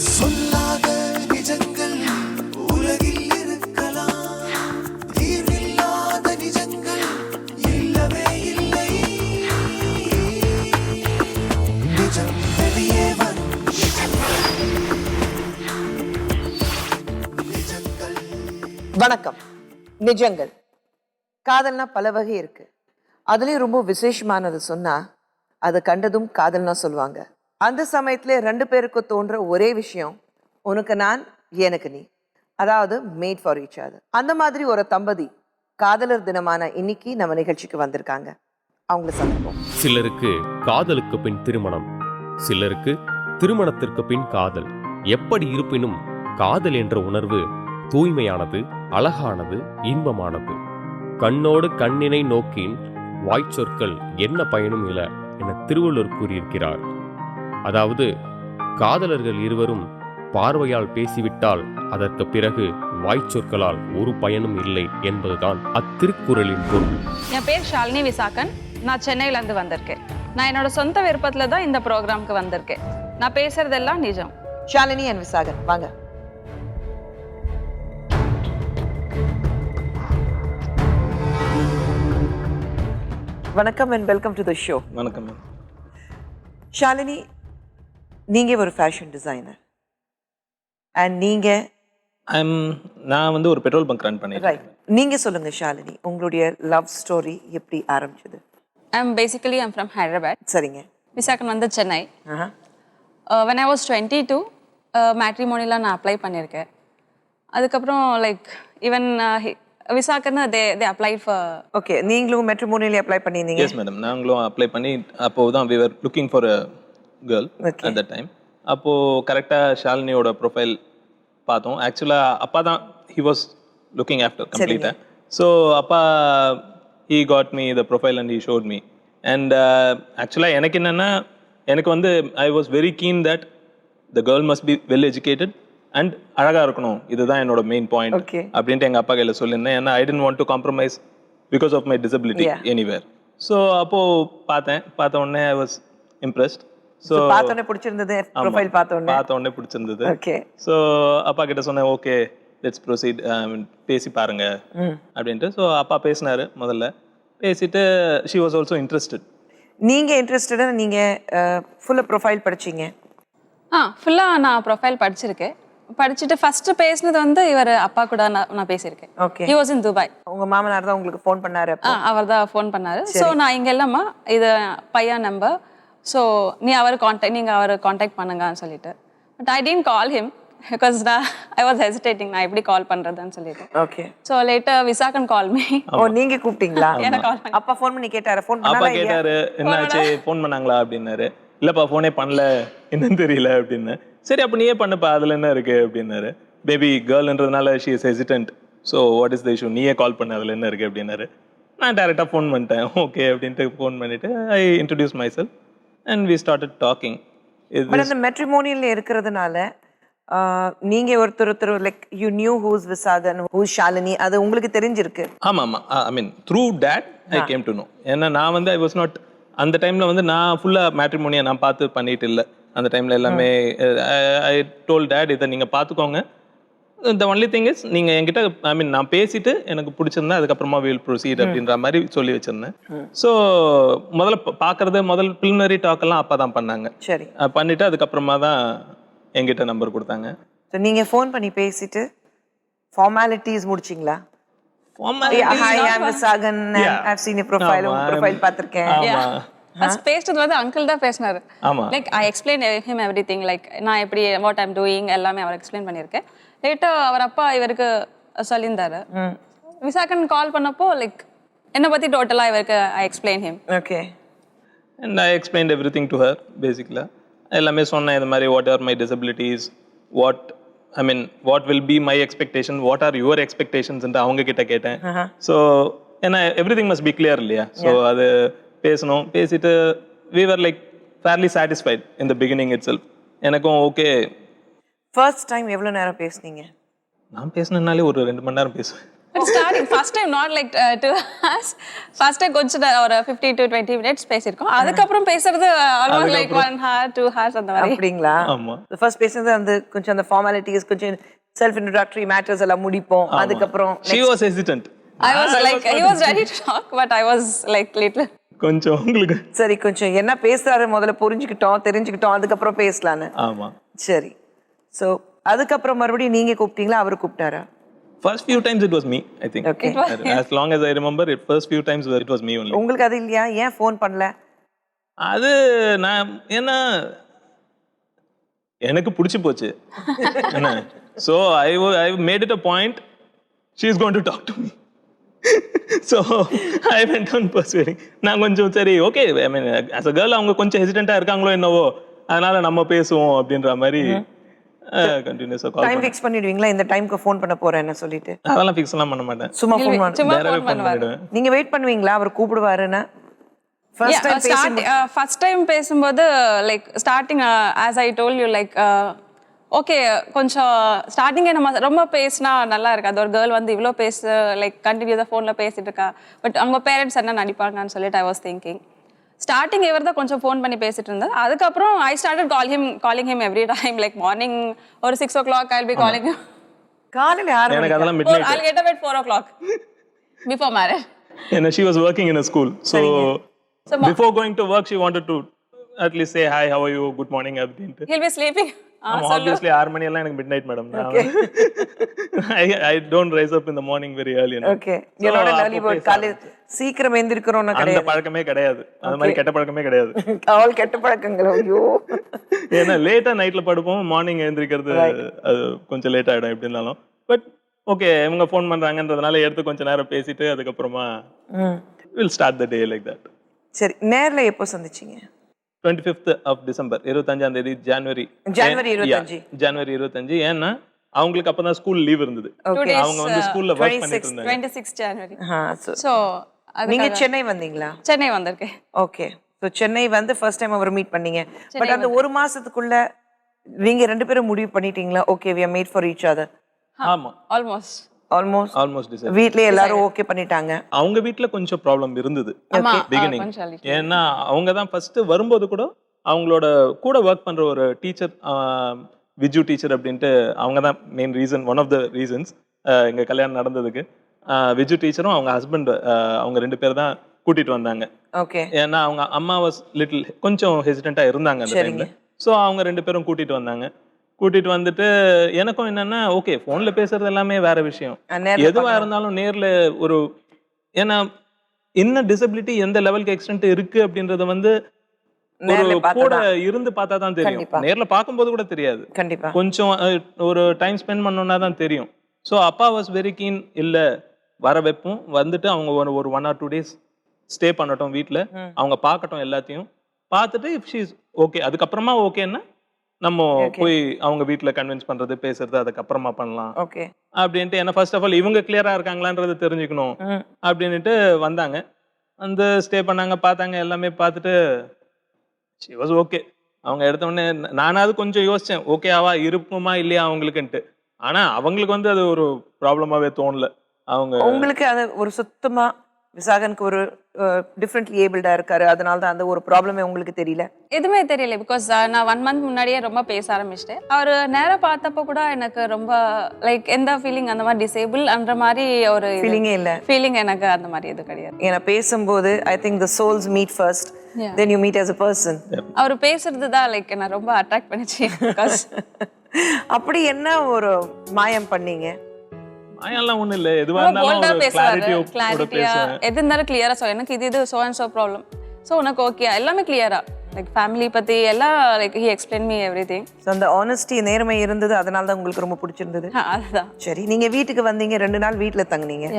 சொல்லாத நிஜங்கள் உலகில் இருக்கலாம், தீர்வில்லாத நிஜங்கள் இல்லவே இல்லை. நிஜம் வெளியே வரும் நிஜங்கள். வணக்கம். நிஜங்கள். காதல்னா பல வகை இருக்கு. அதுலயும் ரொம்ப விசேஷமானது சொன்னா அதை கண்டதும் காதல்னா சொல்லுவாங்க. அந்த சமயத்துல ரெண்டு பேருக்கு தோன்ற ஒரே விஷயம், உனக்கு நான் எனக்கு நீ, அதாவது மேட் ஃபார் ஈச் அதர். அந்த மாதிரி ஒரு தம்பதி காதலர் தினமான இன்னைக்கு நம்ம நிகழ்ச்சிக்கு வந்திருக்காங்க. அவங்கள சந்திப்போம். சிலருக்கு காதலுக்கு பின் திருமணம், சிலருக்கு திருமணத்திற்கு பின் காதல். எப்படி இருப்பினும் காதல் என்ற உணர்வு தூய்மையானது, அழகானது, இன்பமானது. கண்ணோடு கண்ணினை நோக்கின் வாய்ச்சொற்கள் என்ன பயனும் இல்லை என திருவள்ளுவர் கூறியிருக்கிறார். அதாவது காதலர்கள் இருவரும் பார்வையால் பேசிவிட்டால் அதற்கு பிறகு வாய்ச்சொற்களால் ஒரு பயனும் இல்லை என்பதுதான் அத்திருக்குறளின் பொருள். என் பேர் ஷாலினி விசாகன். நான் சென்னையிலேருந்து வந்திருக்கேன். நான் என்னோட சொந்த விருப்பத்தில் தான் இந்த ப்ரோக்ராமுக்கு வந்திருக்கேன். நான் பேசுறதெல்லாம் நிஜம். ஷாலினி அண்ட் விசாகன் வாங்க. வணக்கம் and welcome to the show. வணக்கம் மேம். ஷாலினி, நீங்க ஒரு ஃபேஷன் டிசைனர் அண்ட் நீங்க நான் வந்து ஒரு பெட்ரோல் பங்க் ரன் பண்ணிருக்கேன். ரைட். நீங்க சொல்லுங்க ஷாலினி, உங்களுடைய லவ் ஸ்டோரி எப்படி ஆரம்பிச்சது? I'm from Hyderabad. சரிங்க. விசாகன் வந்து சென்னை. when I was 22 மேட்ரிமோனியில் நான் அப்ளை பண்ணியிருக்கேன். அதுக்கப்புறம் like even Visakan they applied for. Okay, நீங்களும் மெட்ரிமோனியல் அப்ளை பண்ணியிருந்தீங்க? எஸ் மேடம், நாங்களும் அப்ளை பண்ணி அப்போ தான் we were looking for a girl at that time. அப்போ கரெக்டாக ஷாலினியோட ப்ரொஃபைல் பார்த்தோம். ஆக்சுவலாக அப்பா தான் he was looking after completely. So அப்பா he got me the profile and he showed me. And ஆக்சுவலாக எனக்கு என்னென்னா, எனக்கு வந்து I was very keen that the girl must be well educated and அழகாக இருக்கணும், இதுதான் என்னோட மெயின் பாயிண்ட் அப்படின்ட்டு எங்கள் அப்பா கையில் சொல்லியிருந்தேன். ஏன்னா I didn't want to compromise because of my disability anywhere. So அப்போது பார்த்த உடனே I was impressed. ஸோ பார்த்தோன்னே பிடிச்சிருந்தது, ப்ரொஃபைல் பார்த்தோன்னே பிடிச்சிருந்தது. ஓகே. ஸோ அப்பா கிட்ட சொன்னேன், ஓகே லெட்ஸ் ப்ரொசீட், பேசி பாருங்க அப்படின்ட்டு. ஸோ அப்பா பேசினாரு. முதல்ல பேசிட்டு ஷி வாஸ் ஆல்சோ இன்ட்ரெஸ்டட். நீங்க இன்ட்ரெஸ்டடா? நீங்க ஃபுல்லா ப்ரொஃபைல் படிச்சீங்க? ஃபுல்லாக நான் ப்ரொஃபைல் படிச்சிருக்கேன். படிச்சுட்டு ஃபர்ஸ்ட் பேசினது வந்து இவர் அப்பா கூட நான் பேசியிருக்கேன். Okay. he was in Dubai. உங்க மாமனார் தான் உங்களுக்கு ஃபோன் பண்ணாரு? அவர் தான் ஃபோன் பண்ணாரு. ஸோ நான் இங்கே இல்லைம்மா, இது பையன் நம்பர், ஸோ நீங்கள் அவரை காண்டாக்ட் பண்ணுங்கன்னு சொல்லிட்டு. But I didn't call him because I was hesitating, நான் எப்படி கால் பண்ணுறதுன்னு சொல்லிட்டு. Okay. So later Visakan call me. Oh, நீங்க கூப்பிட்டீங்களா? எனக்கு கால் பண்ணி அப்பா ஃபோன் பண்ணி கேட்டாரு? அப்பா கேட்டாரு, என்னாச்சு ஃபோன் பண்ணாங்களா அப்படின்னாரு. இல்லப்பா ஃபோனே பண்ணல, என்னன்னு தெரியல அப்படின்னு. சரி அப்போ நீயே பண்ணுப்பா, அதில் என்ன இருக்கு அப்படின்னாரு. பேபி கேர்ள்ன்றதுனால she is hesitant, so what is the issue, நீயே கால் பண்ண, அதில் என்ன இருக்கு அப்படின்னாரு. நான் டேரெக்டாக ஃபோன் பண்ணிட்டேன். ஓகே அப்படின்ட்டு ஃபோன் பண்ணிட்டு I introduce myself and we started talking. But அந்த மெட்ரிமோனியல்ல இருக்கிறதுனால நீங்க ஒருத்தர் like you knew who's Visakan, who's Shalini, அது உங்களுக்கு தெரிஞ்சிருக்கு? ஆமாம். I mean through that I came to know. ஏன்னா நான் வந்து ஐ வாஸ் நாட், அந்த டைமில் வந்து நான் ஃபுல்லாக மேட்ரிமோனியை நான் பார்த்து பண்ணிட்டு இல்லை. அந்த டைமில் எல்லாமே ஐ டோல் டேட், இதை நீங்கள் பார்த்துக்கோங்க. the only thing is நீங்கள் என்கிட்ட ஐ மீன் நான் பேசிட்டு எனக்கு பிடிச்சிருந்தா அதுக்கப்புறமா வில் ப்ரொசீட் அப்படின்ற மாதிரி சொல்லி வச்சிருந்தேன். ஸோ முதல் ப்ரிலிமினரி டாக்கெல்லாம் அப்பா தான் பண்ணாங்க. சரி. பண்ணிட்டு அதுக்கப்புறமா தான் என்கிட்ட நம்பர் கொடுத்தாங்க. ஸோ நீங்கள் ஃபோன் பண்ணி பேசிட்டு ஃபார்மாலிட்டிஸ் முடிச்சிங்களா? Hi, I am Visakan, I have seen your profile, உங்க ப்ரொஃபைல் பார்த்திருக்கேன். ஃபர்ஸ்ட் பேசுறது வந்து அங்கிள் தான் பேசினாரு. Like I explain him everything, like நான் எப்படி வாட் ஐ அம் டூயிங் எல்லாமே அவர் எக்ஸ்பிளைன் பண்ணியிருக்கேன். லேட்டர் அவர் அப்பா இவருக்கு சொல்லியிருந்தாரு. விசாகன் கால் பண்ணப்போ லைக் என்னை பற்றி டோட்டலாக இவருக்கு I explain him. Okay. And I explained everything to her. பேசிக்கலாக எல்லாமே சொன்னேன், இது மாதிரி what are my disabilities, what will be my expectation, what are your expectations அவங்க கிட்ட கேட்டேன். ஸோ ஏன்னா எவ்ரிதிங் மஸ்ட் பி கிளியர் இல்லையா? ஸோ அது பேசணும். பேசிட்டு we were like fairly satisfied in the beginning itself. எனக்கும் ஓகே. ஃபர்ஸ்ட் டைம் எவ்வளோ நேரம் பேசுனீங்க? நான் பேசினாலே ஒரு 2 மணி நேரம் பேசுவேன். But starting first time not like 2 hours. First time கொஞ்சம் ஒரு 15 to 20 minutes பேசியிருக்கோம். அதுக்கப்புறம் பேசுறது almost like 1 hour 2 hours அந்த மாதிரி. அப்படிங்களா? ஆமா. ஃபர்ஸ்ட் பேசுறது அந்த கொஞ்சம் அந்த ஃபார்மாலிட்டிஸ் கொஞ்சம் செல்ஃப் இன்ட்ரோடக்டரி மேட்டர்ஸ் எல்லாம் முடிப்போம். அதுக்கப்புறம் she was hesitant. I was like he was ready to talk but I was like little. கொஞ்சம் உங்களுக்கு சரி கொஞ்சம் என்ன பேசுறாரு முதல்ல புரிஞ்சுக்கிட்டோம் தெரிஞ்சுக்கிட்டோம் அதுக்கப்புறம் பேசலான்னு. ஆமா. சரி. சோ அதுக்கப்புறம் மறுபடியும் நீங்க கூப்பிட்டீங்களா அவரு கூப்பிட்டாரா? First few times it was me, I think. Okay. As long as I remember, first few times it was me only. உங்களுக்கு அது இல்லையா? ஏன் ஃபோன் பண்ணல? அது நான் ஏன்னா எனக்கு பிடிச்சி போச்சு என்ன so I made it a point she is going to talk to me so I went on persuading நான் கொஞ்சம் சரி okay I mean as a girl அவங்க கொஞ்சம் ஹெசிடென்ட்டா இருக்காங்களோ என்னவோ அதனால நம்ம பேசுவோம் அப்படின்ற மாதிரி கண்டினியூஸா கால் டைம் ஃபிக்ஸ் பண்ணிடுவீங்களா இந்த டைம்க்கு ஃபோன் பண்ண போறேன்னு சொல்லிட்டு? அதெல்லாம் ஃபிக்ஸ் எல்லாம் பண்ண மாட்டேன் சும்மா ஃபோன் பண்ணு. சும்மா நேராவே phone ஃபோன் பண்ணிடுவேன் நீங்க வெயிட் பண்ணுவீங்களா அவர் கூப்பிடுவாருன்னா? ஃபர்ஸ்ட் டைம் பேசும்போது like starting as I told you like okay கொஞ்சம் ஸ்டார்டிங்கே நம்ம ரொம்ப பேசினா நல்லா இருக்காது. ஒரு கேர்ள் வந்து இவ்வளோ லைக் கண்டினியூஸாக ஃபோனில் பேசிட்டு இருக்கா பட் அவங்க பேரண்ட்ஸ் என்ன நடிப்பாங்கன்னு சொல்லிட்டு ஐ வாஸ் திங்கிங். ஸ்டார்டிங் இவர் தான் கொஞ்சம் ஃபோன் பண்ணி பேசிட்டு இருந்தார். அதுக்கப்புறம் I started calling him every time like morning ஒரு 6 o'clock I'll be calling him. காலையில 6 எனக்கு அதெல்லாம் mid night I'll get up at 4 o'clock before marriage. and she was working in a school so before going to work she wanted to at least say hi how are you good morning அப்படினு. He'll be sleeping. Obviously 6 மணி எல்லாம் எனக்கு midnight madam. I don't rise up in the morning very early. Okay. You're not an early bird. காலை சீக்கிரம் எந்திரிக்கிறோம்னா அந்த கிடையாது. பழக்கமே கிடையாது. அந்த மாதிரி கெட்ட பழக்கமே கிடையாது. அவள் கெட்ட பழக்கங்கள். ஐயோ. ஏன்னா லேட்டா நைட்ல படுப்போம் மார்னிங் எழுந்திரிக்கிறது அது கொஞ்சம் லேட் ஆயிடும் எப்படினாலும். பட் ஓகே இவங்க ஃபோன் பண்றாங்கன்றதுனால எடுத்து கொஞ்ச நேரம் பேசிட்டு அதுக்கப்புறமா we'll start the day like that. சரி நேர்ல எப்போ சந்திச்சீங்க? 25th of December 25ஆம் தேதி ஜனவரி 25 ஏன்னா அவங்களுக்கு அப்பதான் ஸ்கூல் லீவ் இருந்தது. அவங்க வந்து ஸ்கூல்ல வர்க் பண்ணிட்டு இருந்தாங்க. 26 January. சோ So நீங்க சென்னை வந்தீங்களா? சென்னை வந்திருக்கேன். ஓகே. சோ சென்னை வந்து ஃபர்ஸ்ட் டைம் அவர் மீட் பண்ணீங்க. பட் அந்த ஒரு மாசத்துக்குள்ள நீங்க ரெண்டு பேரும் முடிவு பண்ணிட்டீங்களா? Okay we are made for each other. ஆமா ஆல்மோஸ்ட் டிசைட். வீட்ல எல்லாரும் ஓகே பண்ணிட்டாங்க. அவங்க வீட்ல கொஞ்சம் ப்ராப்ளம் இருந்தது பிகினிங். ஏன்னா அவங்க தான் ஃபர்ஸ்ட் வரும்போது கூட அவங்களோட கூட ஒர்க் பண்ற ஒரு டீச்சர் விஜு டீச்சர் அப்படின்ட்டு அவங்க தான் main reason one of the reasons எங்க கல்யாணம் நடந்ததுக்கு. விஜு டீச்சரும் அவங்க ஹஸ்பண்ட் அவங்க 2 பேர் தான் கூட்டிட்டு வந்தாங்க. ஓகே. ஏன்னா அவங்க அம்மா வாஸ் லிட்டில் கொஞ்சம் ஹெசிடென்ட்டா இருந்தாங்க அந்த டைம்ல. ஸோ அவங்க 2 பேரும் கூட்டிட்டு வந்தாங்க. கூட்டிட்டு வந்துட்டு எனக்கும் என்னன்னா ஓகே போன்ல பேசுறது எல்லாமே வேற விஷயம். எதுவா இருந்தாலும் நேர்ல ஒரு ஏன்னா என்ன டிசபிலிட்டி எந்த லெவலுக்கு எக்ஸ்டென்ட் இருக்கு அப்படின்றத வந்து ஒரு கூட இருந்து பார்த்தா தான் தெரியும். நேர்ல பார்க்கும்போது கூட தெரியாது. கண்டிப்பா கொஞ்சம் ஒரு டைம் ஸ்பெண்ட் பண்ணோம்னா தான் தெரியும். ஸோ அப்பா வாஸ் வெரி கீன் இல்ல வர வைப்போம் வந்துட்டு அவங்க ஒரு 1 or 2 days ஸ்டே பண்ணட்டும் வீட்டுல அவங்க பார்க்கட்டும் எல்லாத்தையும் பார்த்துட்டு இஃப் ஷீ இஸ் ஓகே அதுக்கப்புறமா ஓகேன்னா நம்ம போய் அவங்க வீட்டுல கன்வின்ஸ் பண்றது பேசுறது அதுக்கப்புறமா பண்ணலாம் அப்படின்ட்டு. ஏன்னா ஃபர்ஸ்ட் ஆஃப் ஆல் இவங்க கிளியரா இருக்காங்களான்றது தெரிஞ்சுக்கணும் அப்படின்ட்டு வந்தாங்க. அந்த ஸ்டே பண்ணாங்க பார்த்தாங்க எல்லாமே பார்த்துட்டு she was okay. அவங்க எடுத்த உடனே நானாவது கொஞ்சம் யோசிச்சேன் ஓகே ஆவா இருப்புமா இல்லையா அவங்களுக்குன்ட்டு. ஆனா அவங்களுக்கு வந்து அது ஒரு ப்ராப்ளமாவே தோணல. அவங்க உங்களுக்கு அது ஒரு சுத்தமா விசாகனுக்கு ஒரு டிஃப்ரெண்ட்லி ஏபிள்டா இருக்காரு அதனால தான் அந்த ஒரு ப்ராப்ளமே உங்களுக்கு தெரியல? எதுவுமே தெரியல பிகாஸ் நான் 1 month முன்னாடியே ரொம்ப பேச ஆரம்பிச்சிட்டேன். அவர் நேரா பார்த்தப்போ கூட எனக்கு ரொம்ப லைக் எந்த ஃபீலிங் அந்த மாதிரி டிசேபிள் அந்த மாதிரி ஒரு ஃபீலிங் எனக்கு அந்த மாதிரி எதுவும் கிடையாது. ஏன்னா பேசும்போது I think the souls meet first then you meet as a person. அவர் பேசுறது தான் லைக் என்ன ரொம்ப அட்ராக்ட் பண்ணிச்சு பிகாஸ் அப்படி என்ன ஒரு மாயம் பண்ணீங்க? மாயம்லாம் ஒண்ணும் இல்ல எதுவா இருந்தாலும் ஒரு கிளாரிட்டியா எது இருந்தாலும் கிளியரா சோ எனக்கு இது so and so problem so உனக்கு ஓகே எல்லாமே கிளியரா லைக் ஃபேமிலி பத்தி எல்லாம் like he explained me everything. So அந்த honesty நேர்மை இருந்தது அதனால தான் உங்களுக்கு ரொம்ப பிடிச்சிருந்தது. அதுதான். சரி நீங்க வீட்டுக்கு வந்தீங்க 2 நாள் வீட்ல தங்குனீங்க.